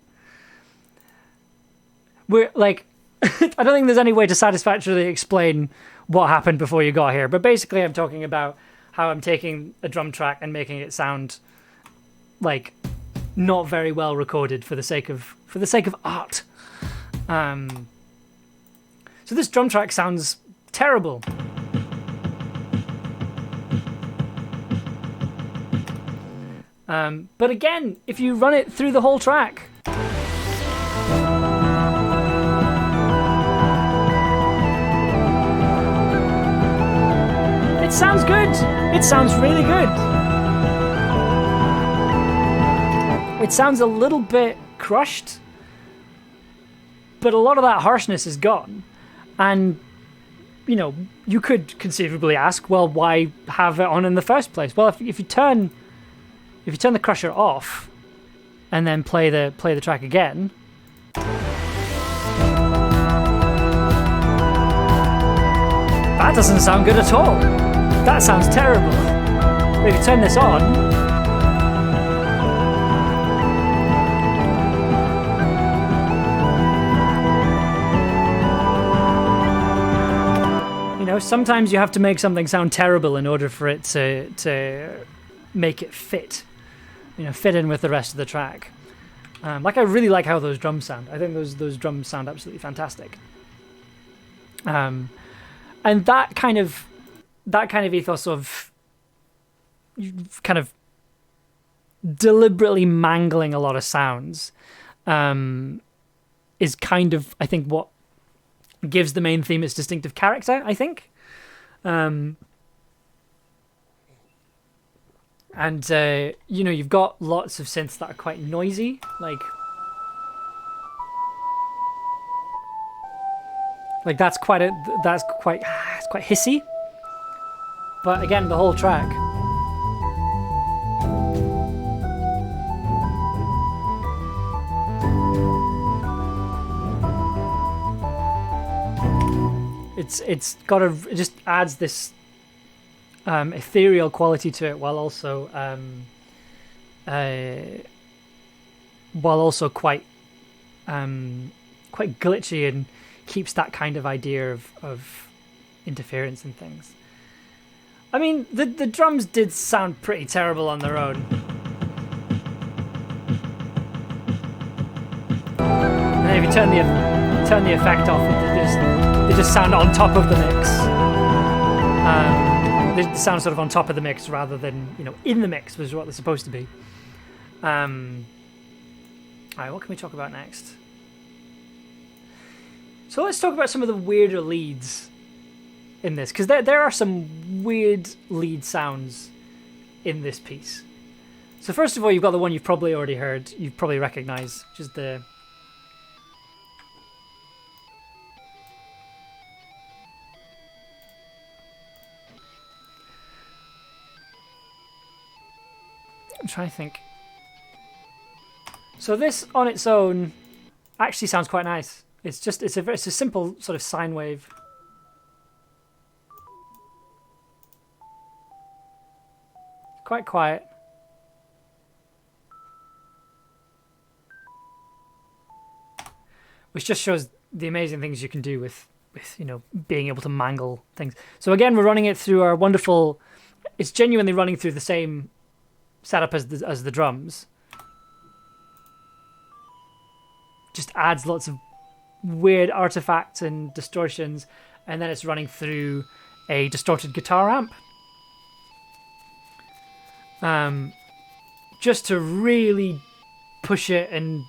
We're like, I don't think there's any way to satisfactorily explain what happened before you got here. But basically, I'm talking about how I'm taking a drum track and making it sound like not very well recorded for the sake of art. So this drum track sounds terrible. But again, if you run it through the whole track, it sounds good. It sounds really good. It sounds a little bit crushed, but a lot of that harshness is gone. And, you know, you could conceivably ask, well, why have it on in the first place? Well, if you turn the crusher off and then play the track again, that doesn't sound good at all. That sounds terrible. But if you turn this on, you know, sometimes you have to make something sound terrible in order for it to make it fit. You know, fit in with the rest of the track. Like, I really like how those drums sound. I think those drums sound absolutely fantastic. And that kind of ethos of kind of deliberately mangling a lot of sounds is kind of, I think, what gives the main theme its distinctive character, I think. And you know, you've got lots of synths that are quite noisy, like that's quite hissy. But again, the whole track, it just adds this ethereal quality to it, while also quite glitchy, and keeps that kind of idea of interference and things. I mean, the drums did sound pretty terrible on their own. And then if you turn the effect off, they just sound on top of the mix. They sound sort of on top of the mix rather than, you know, in the mix, which is what they're supposed to be. Alright, what can we talk about next? So let's talk about some of the weirder leads in this, because there are some weird lead sounds in this piece. So first of all, you've got the one you've probably already heard, you've probably recognised, which is the... I'm trying to think. So this on its own actually sounds quite nice. It's a simple sort of sine wave. Quite quiet. Which just shows the amazing things you can do with you know, being able to mangle things. So again, we're running it through our wonderful... It's genuinely running through the same setup as the drums. Just adds lots of weird artifacts and distortions, and then it's running through a distorted guitar amp. Just to really push it and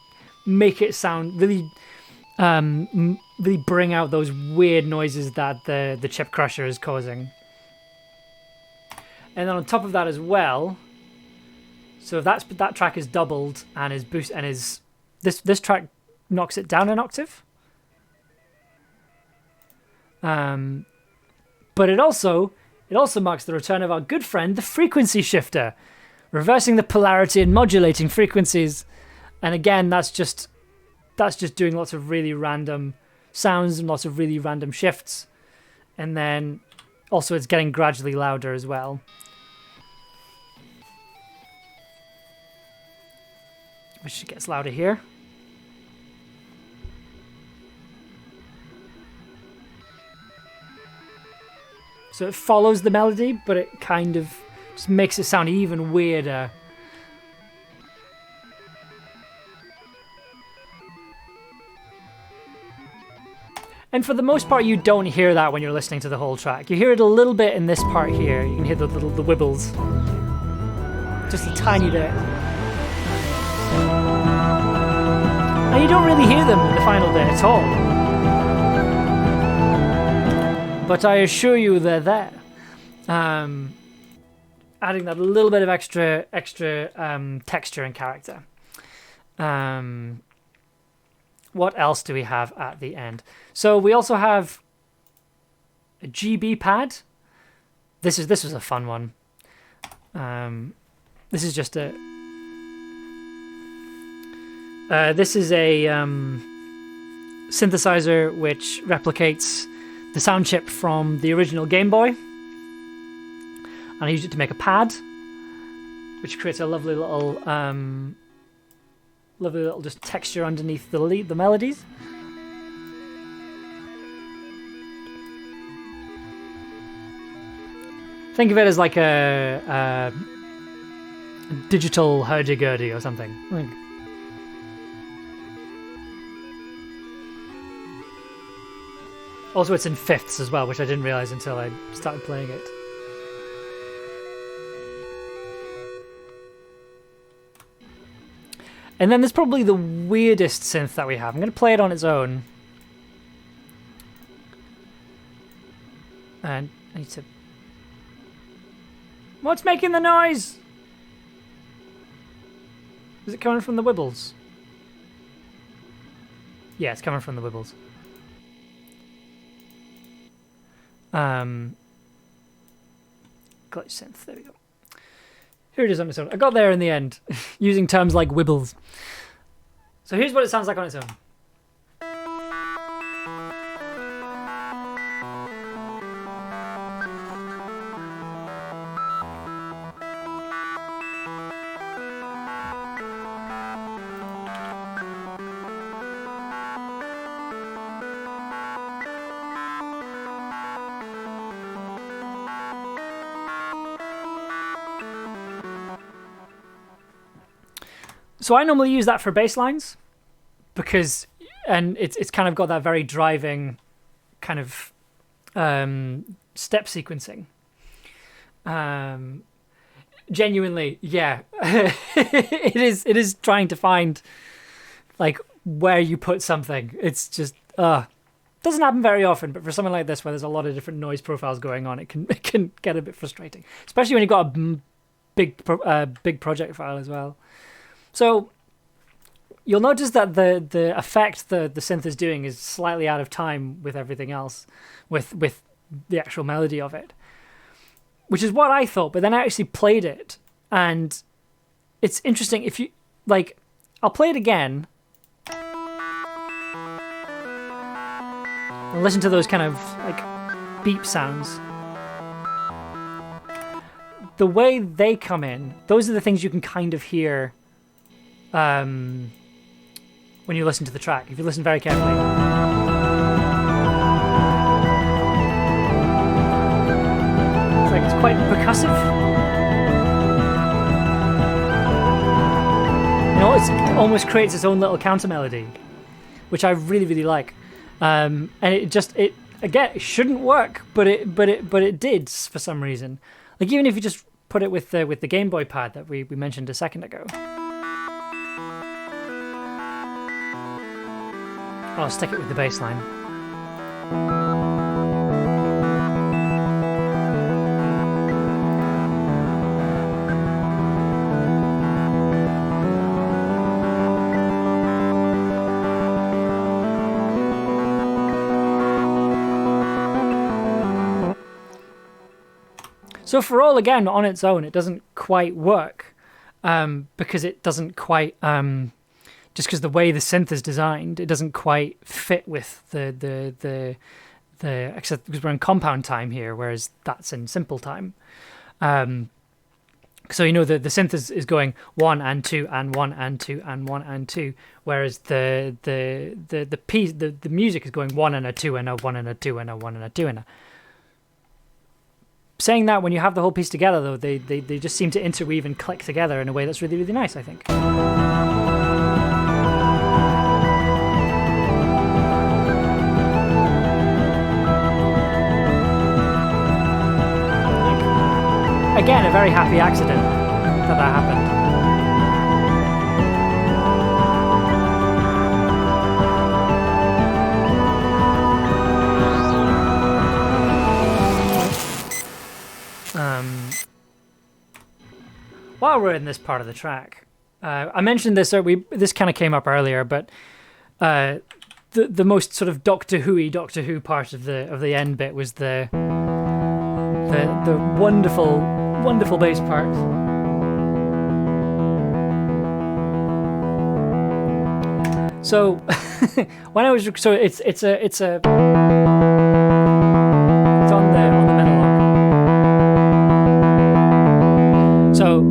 make it sound really, really bring out those weird noises that the chip crusher is causing. And then on top of that as well, so if that track is doubled and is boost and is this track knocks it down an octave. But it also marks the return of our good friend, the frequency shifter, reversing the polarity and modulating frequencies. And again, that's just doing lots of really random sounds and lots of really random shifts. And then also it's getting gradually louder as well. Which gets louder here. So it follows the melody, but it kind of just makes it sound even weirder. And for the most part, you don't hear that when you're listening to the whole track. You hear it a little bit in this part here. You can hear the wibbles. Just a tiny bit. And you don't really hear them in the final bit at all. But I assure you they're there. Adding that little bit of extra texture and character. What else do we have at the end? So we also have a GB pad. This was a fun one. This is just a. This is a synthesizer which replicates the sound chip from the original Game Boy, and I used it to make a pad, which creates a lovely little just texture underneath the melodies. Think of it as like a digital hurdy-gurdy or something. Also, it's in fifths as well, which I didn't realise until I started playing it. And then there's probably the weirdest synth that we have. I'm going to play it on its own. And I need to... What's making the noise? Is it coming from the wibbles? Yeah, it's coming from the wibbles. Glitch synth, there we go. Here it is on its own. I got there in the end, using terms like wibbles. So here's what it sounds like on its own. So I normally use that for bass lines because, and it's kind of got that very driving kind of step sequencing. Genuinely, yeah, it is trying to find like where you put something. It's just doesn't happen very often, but for something like this where there's a lot of different noise profiles going on, it can get a bit frustrating, especially when you've got a big project file as well. So you'll notice that the effect the synth is doing is slightly out of time with everything else, with the actual melody of it, which is what I thought. But then I actually played it, and it's interesting. If you like, I'll play it again and listen to those kind of like beep sounds. The way they come in, those are the things you can kind of hear. When you listen to the track, if you listen very carefully, it's quite percussive. You know, it almost creates its own little counter melody, which I really, really like. And it shouldn't work, but it did for some reason. Like even if you just put it with the Game Boy pad that we mentioned a second ago. I'll stick it with the bass line. So for all, again, on its own, it doesn't quite work because it doesn't quite... just because the way the synth is designed, it doesn't quite fit with the except because we're in compound time here, whereas that's in simple time. So you know the synth is going 1 and 2 and 1 and 2 and 1 and 2, whereas the music is going 1 and a 2 and a 1 and a 2 and a 1 and a 2 and a. saying that, when you have the whole piece together, though, they just seem to interweave and click together in a way that's really, really nice, I think. Again, a very happy accident that happened. While we're in this part of the track, I mentioned this. This kind of came up earlier, but the most sort of Doctor Who part of the end bit was the wonderful bass part. So when I was it's on the metal lock. So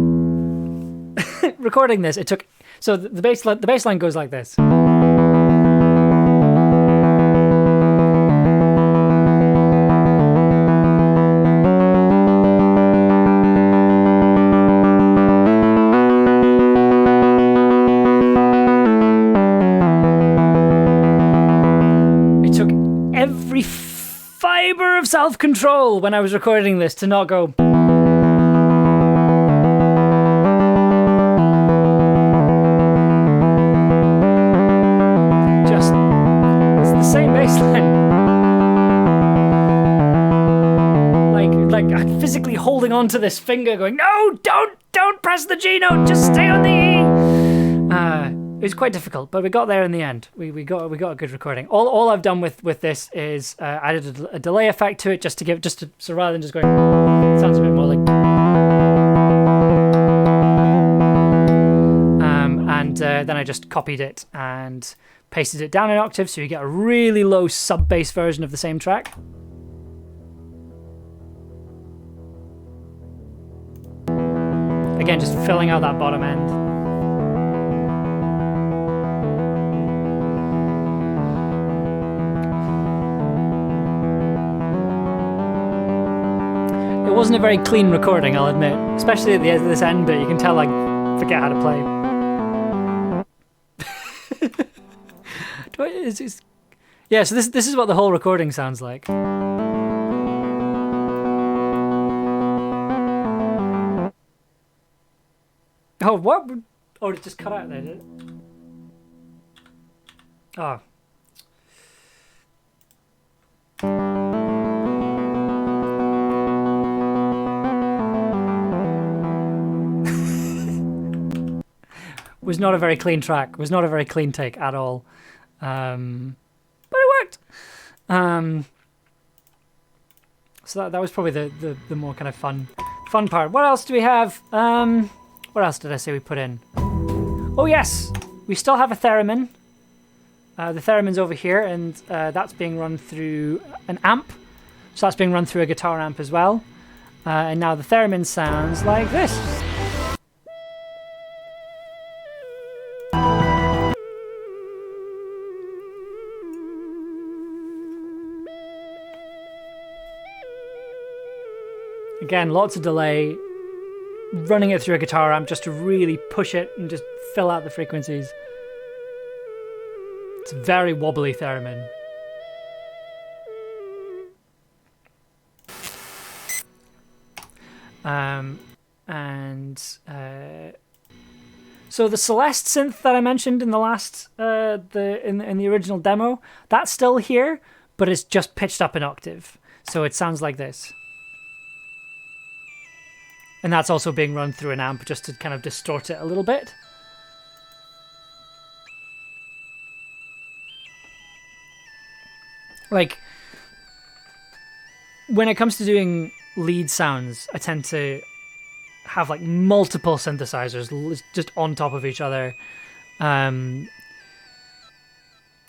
recording this, it took, so the bass line goes like this. It took every fiber of self-control when I was recording this to not go. Physically holding on to this finger, going, no, don't press the G note, just stay on the E. It was quite difficult, but we got there in the end. We got a good recording. All I've done with this is added a delay effect to it, so rather than just going, it sounds a bit more like. And then I just copied it and pasted it down an octave, so you get a really low sub bass version of the same track. Again, just filling out that bottom end. It wasn't a very clean recording, I'll admit. Especially at the end of this end bit, you can tell I forget how to play. Yeah, so this is what the whole recording sounds like. Oh, what? Oh, it just cut out there, did it? Oh. Was not a very clean track. Was not a very clean take at all. But it worked. So that was probably the more kind of fun part. What else do we have? What else did I say we put in? Oh yes, we still have a theremin. The theremin's over here, and that's being run through an amp. So that's being run through a guitar amp as well. And now the theremin sounds like this. Again, lots of delay. Running it through a guitar amp just to really push it and just fill out the frequencies. It's a very wobbly theremin. So the Celeste synth that I mentioned in the last in the original demo, that's still here, but it's just pitched up an octave. So it sounds like this. And that's also being run through an amp just to kind of distort it a little bit. Like, when it comes to doing lead sounds, I tend to have like multiple synthesizers just on top of each other,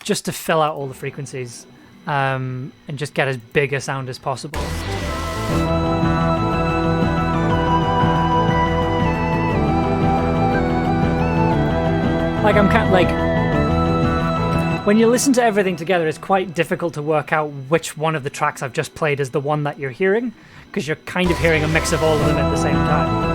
just to fill out all the frequencies, and just get as big a sound as possible. Like I'm kind of like when you listen to everything together, it's quite difficult to work out which one of the tracks I've just played is the one that you're hearing, because you're kind of hearing a mix of all of them at the same time.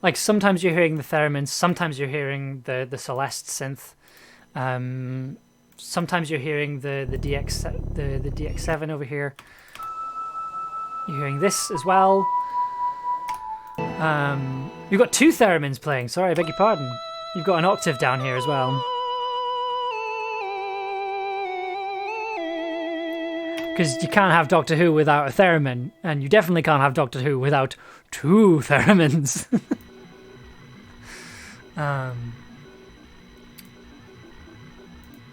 Like sometimes you're hearing the theremins, sometimes you're hearing the Celeste synth, sometimes you're hearing the DX7 over here. You're hearing this as well. You've got two theremins playing. Sorry, I beg your pardon. You've got an octave down here as well. Because you can't have Doctor Who without a theremin, and you definitely can't have Doctor Who without two theremins.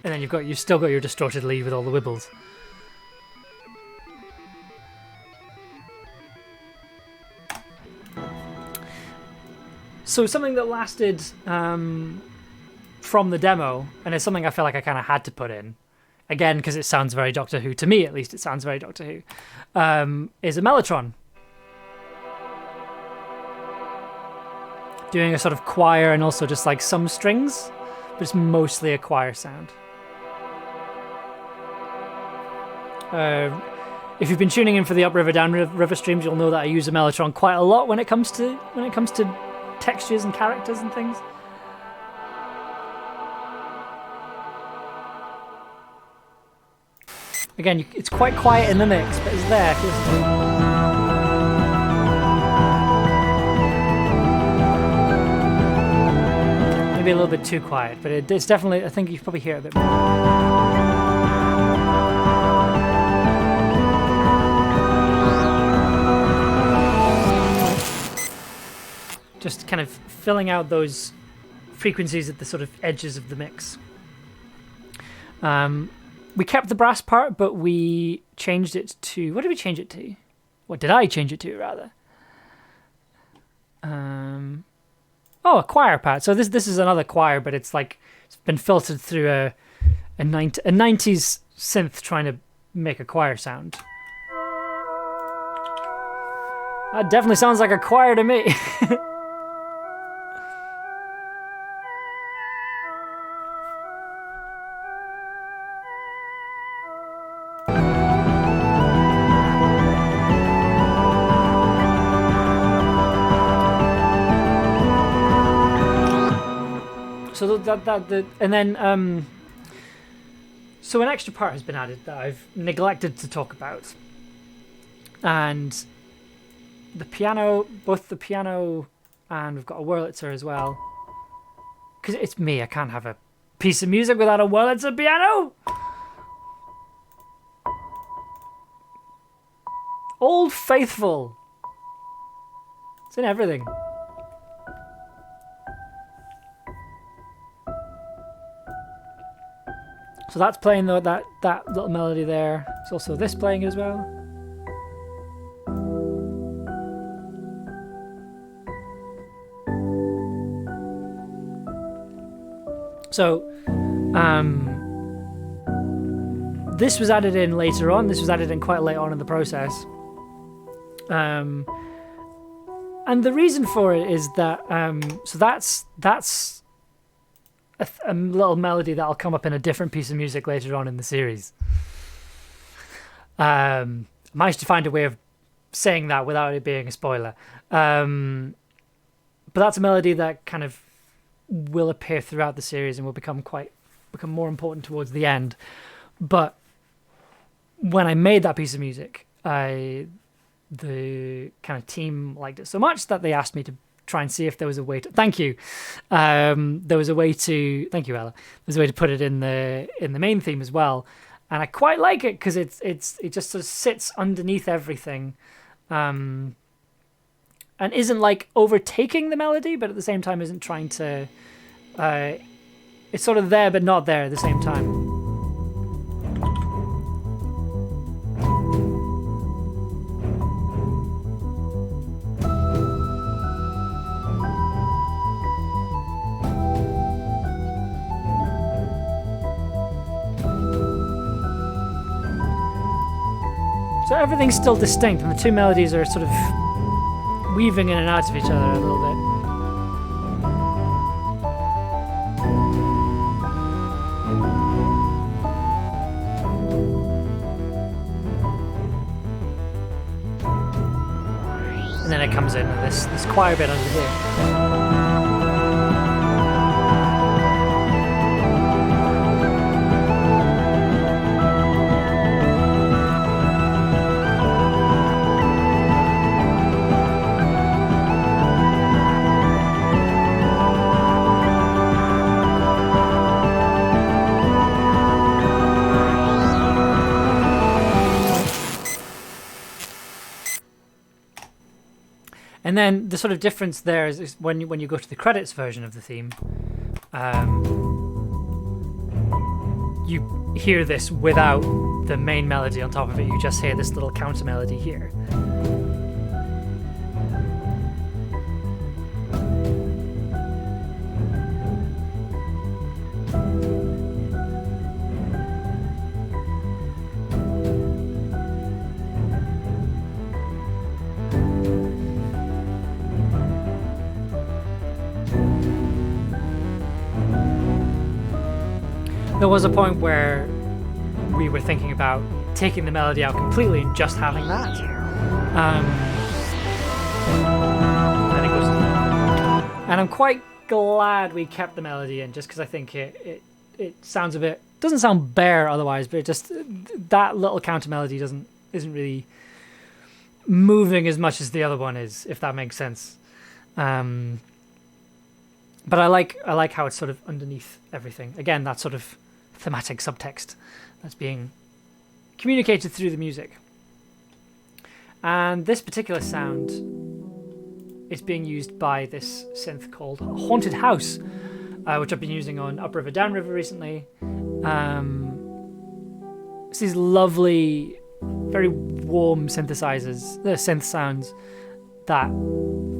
And then you've still got your distorted lead with all the wibbles. So something that lasted from the demo, and it's something I feel like I kind of had to put in, again because it sounds very Doctor Who, to me at least it sounds very Doctor Who, is a mellotron. Doing a sort of choir and also just like some strings, but it's mostly a choir sound. If you've been tuning in for the upriver downriver streams, you'll know that I use a mellotron quite a lot when it comes to textures and characters and things. Again, it's quite quiet in the mix, but it's there. Maybe a little bit too quiet, but it's definitely, I think you can probably hear it a bit more. Just kind of filling out those frequencies at the sort of edges of the mix. We kept the brass part, but we changed it to... What did we change it to? What did I change it to, rather? Oh, a choir part. So this is another choir, but it's like it's been filtered through a 90s synth trying to make a choir sound. That definitely sounds like a choir to me. So so an extra part has been added that I've neglected to talk about, and the piano, both the piano and we've got a Wurlitzer as well. Because it's me, I can't have a piece of music without a Wurlitzer piano. Old Faithful. It's in everything. So that's playing though, that little melody there. There's also this playing as well. So this was added in later on. This was added in quite late on in the process. And the reason for it is that so that's a little melody that'll come up in a different piece of music later on in the series. I managed to find a way of saying that without it being a spoiler. But that's a melody that kind of will appear throughout the series and will become more important towards the end. But when I made that piece of music, the kind of team liked it so much that they asked me to try and see if there was a way to... Thank you. There was a way to... Thank you, Ella. There's a way to put it in the main theme as well. And I quite like it because it just sort of sits underneath everything. And isn't like overtaking the melody, but at the same time isn't trying to... it's sort of there but not there at the same time. So everything's still distinct, and the two melodies are sort of weaving in and out of each other a little bit. And then it comes in and this choir bit under here. And then the sort of difference there is when you go to the credits version of the theme, you hear this without the main melody on top of it. You just hear this little counter melody here. There was a point where we were thinking about taking the melody out completely and just having that. And I'm quite glad we kept the melody in, just because I think it sounds a bit, doesn't sound bare otherwise, but it just, that little counter melody isn't really moving as much as the other one is, if that makes sense. But I like how it's sort of underneath everything. Again, that sort of thematic subtext that's being communicated through the music. And this particular sound is being used by this synth called Haunted House, which I've been using on Upriver Downriver recently. It's these lovely, very warm synthesizers, the synth sounds that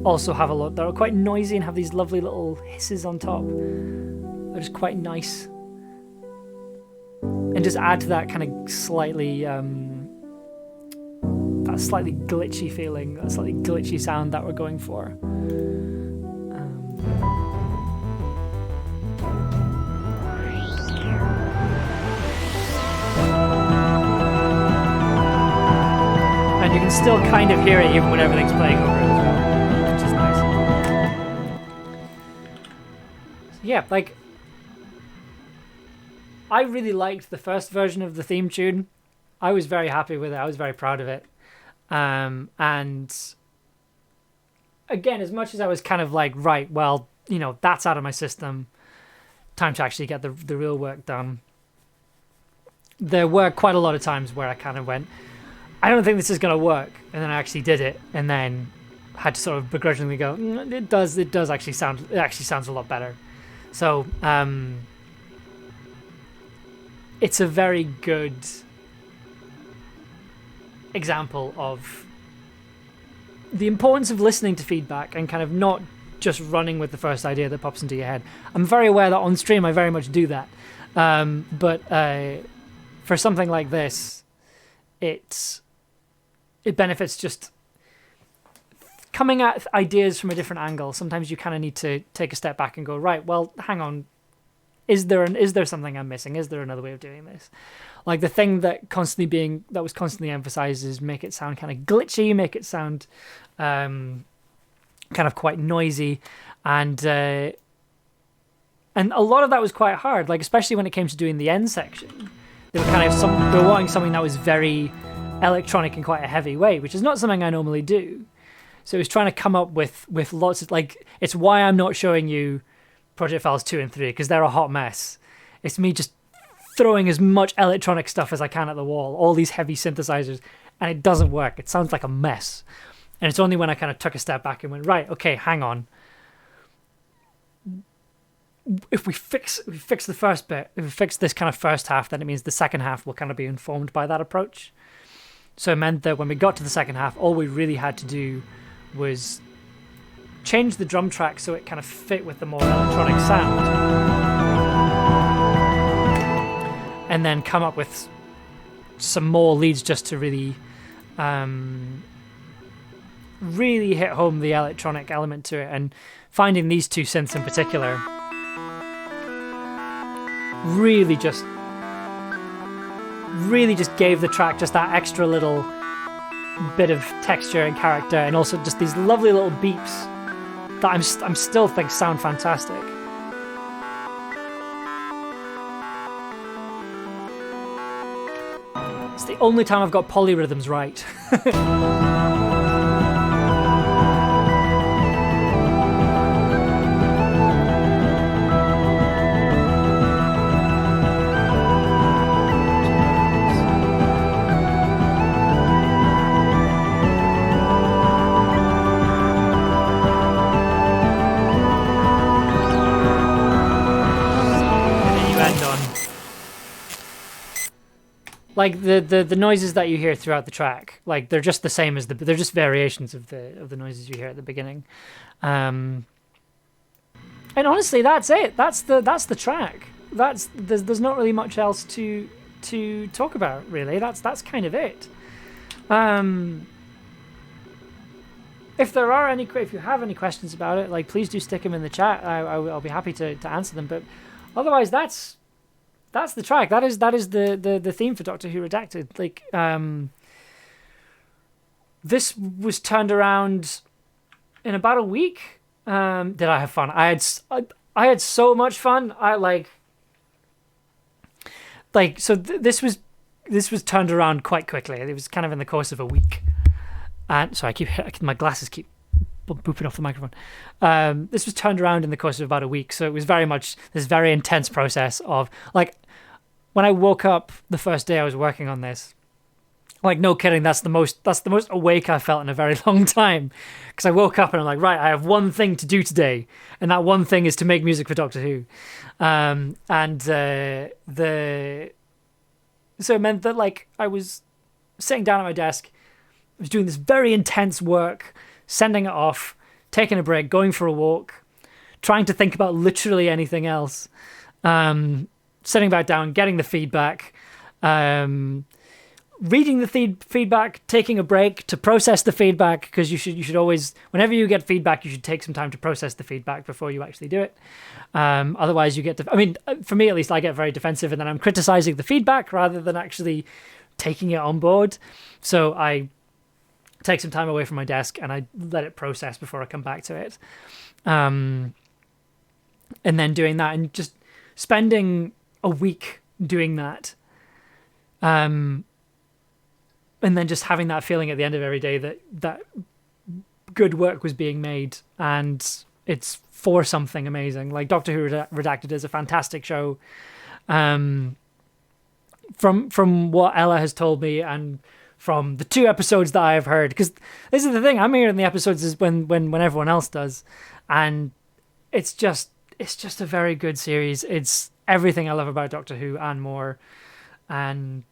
also have a lot, they're quite noisy and have these lovely little hisses on top. They're just quite nice. And just add to that kind of slightly, that slightly glitchy feeling, that slightly glitchy sound that we're going for. And you can still kind of hear it even when everything's playing over it as well, which is nice. So yeah, like, I really liked the first version of the theme tune. I was very happy with it. I was very proud of it. And again, as much as I was kind of like, right, well, you know, that's out of my system, time to actually get the real work done, there were quite a lot of times where I kind of went, I don't think this is going to work. And then I actually did it, and then had to sort of begrudgingly go, it does actually sound, it actually sounds a lot better. So, it's a very good example of the importance of listening to feedback and kind of not just running with the first idea that pops into your head. I'm very aware that on stream I very much do that. But for something like this, it benefits just coming at ideas from a different angle. Sometimes you kind of need to take a step back and go, right, well, hang on. Is there something I'm missing? Is there another way of doing this? Like the thing that was constantly emphasized is make it sound kind of glitchy, make it sound kind of quite noisy, and a lot of that was quite hard. Like especially when it came to doing the end section, they were they were wanting something that was very electronic in quite a heavy way, which is not something I normally do. So it was trying to come up with lots of, like, it's why I'm not showing you Project Files 2 and 3, because they're a hot mess. It's me just throwing as much electronic stuff as I can at the wall, all these heavy synthesizers, and it doesn't work. It sounds like a mess. And it's only when I kind of took a step back and went, right, okay, hang on. If we fix the first bit, if we fix this kind of first half, then it means the second half will kind of be informed by that approach. So it meant that when we got to the second half, all we really had to do was change the drum track so it kind of fit with the more electronic sound, and then come up with some more leads just to really really hit home the electronic element to it, and finding these two synths in particular really just gave the track just that extra little bit of texture and character, and also just these lovely little beeps that I'm still think sound fantastic. It's the only time I've got polyrhythms right. Like the noises that you hear throughout the track, like they're just the same as they're just variations of the noises you hear at the beginning, and honestly, that's it. That's the track. There's not really much else to talk about, really. That's kind of it. If you have any questions about it, like, please do stick them in the chat. I'll be happy to answer them. But otherwise, that's the track. That is the theme for Doctor Who Redacted. Like, this was turned around in about a week. Did I have fun? I had so much fun. This was turned around quite quickly. It was kind of in the course of a week. And so my glasses keep booping off the microphone. This was turned around in the course of about a week. So it was very much this very intense process of, like, when I woke up the first day I was working on this, like, no kidding, that's the most awake I felt in a very long time. Because I woke up and I'm like, right, I have one thing to do today, and that one thing is to make music for Doctor Who. So it meant that, like, I was sitting down at my desk, I was doing this very intense work, sending it off, taking a break, going for a walk, trying to think about literally anything else, sitting back down, getting the feedback, reading the feedback, taking a break to process the feedback, because you should always, whenever you get feedback, you should take some time to process the feedback before you actually do it. Otherwise, you get for me at least, I get very defensive, and then I'm criticizing the feedback rather than actually taking it on board. So I take some time away from my desk and I let it process before I come back to it. And then doing that and just spending a week doing that. And then just having that feeling at the end of every day that good work was being made and it's for something amazing. Like, Doctor Who Redacted is a fantastic show. From what Ella has told me, and from the 2 episodes that I have heard, because this is the thing, I'm hearing the episodes is when everyone else does, and it's just a very good series. It's everything I love about Doctor Who and more, and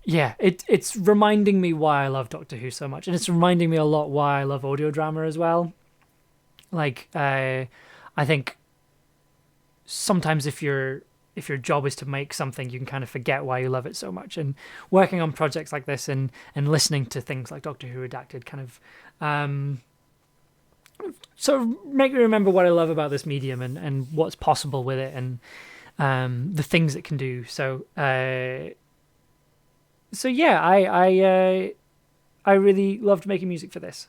yeah, it's reminding me why I love Doctor Who so much, and it's reminding me a lot why I love audio drama as well. Like, I think sometimes if your job is to make something, you can kind of forget why you love it so much. And working on projects like this and listening to things like Doctor Who Redacted kind of sort of make me remember what I love about this medium and what's possible with it, and the things it can do. So yeah, I really loved making music for this.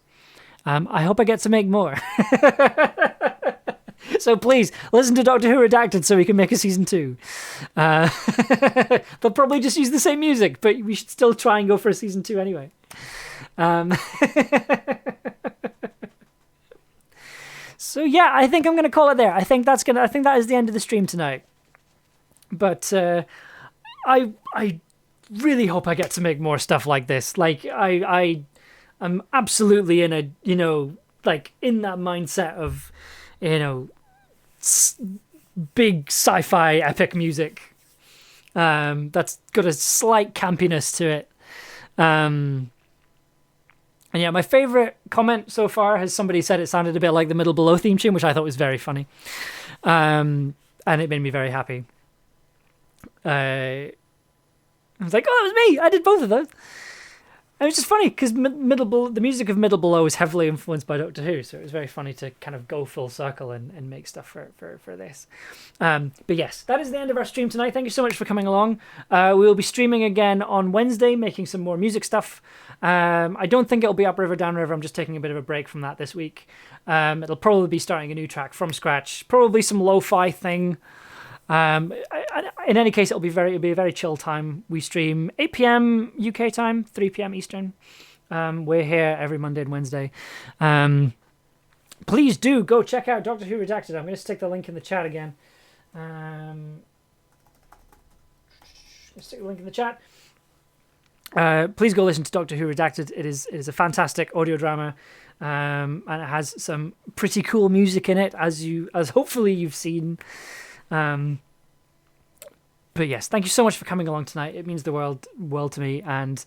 I hope I get to make more. So please listen to Doctor Who Redacted so we can make a season 2. They'll probably just use the same music, but we should still try and go for a season 2 anyway. So yeah, I think I'm going to call it there. I think that is the end of the stream tonight. But I really hope I get to make more stuff like this. Like, I'm absolutely in a, like, in that mindset of, big sci-fi epic music that's got a slight campiness to it. And yeah, my favorite comment so far has somebody said it sounded a bit like the Middle Below theme tune, which I thought was very funny, and it made me very happy. I was like, oh, that was me, I did both of those. And it's just funny because the music of Middle Below is heavily influenced by Doctor Who, so it was very funny to kind of go full circle and make stuff for this. But yes, that is the end of our stream tonight. Thank you so much for coming along. We will be streaming again on Wednesday, making some more music stuff. I don't think it'll be Upriver, Downriver. I'm just taking a bit of a break from that this week. It'll probably be starting a new track from scratch, probably some lo-fi thing. In any case, it'll be a very chill time. We stream 8 p.m. UK time, 3 p.m. Eastern. We're here every Monday and Wednesday. Please do go check out Doctor Who Redacted. I'm going to stick the link in the chat again. Stick the link in the chat. Please go listen to Doctor Who Redacted. It is a fantastic audio drama, and it has some pretty cool music in it, as hopefully you've seen. But yes, thank you so much for coming along tonight. It means the world to me, and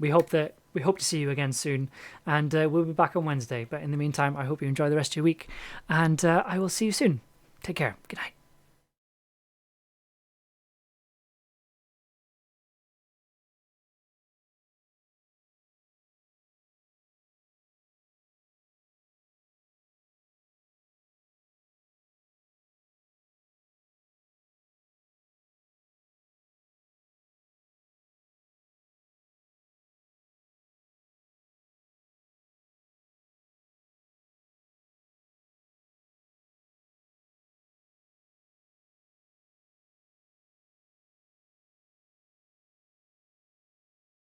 we hope to see you again soon. And we'll be back on Wednesday. But in the meantime, I hope you enjoy the rest of your week, and I will see you soon. Take care. Good night.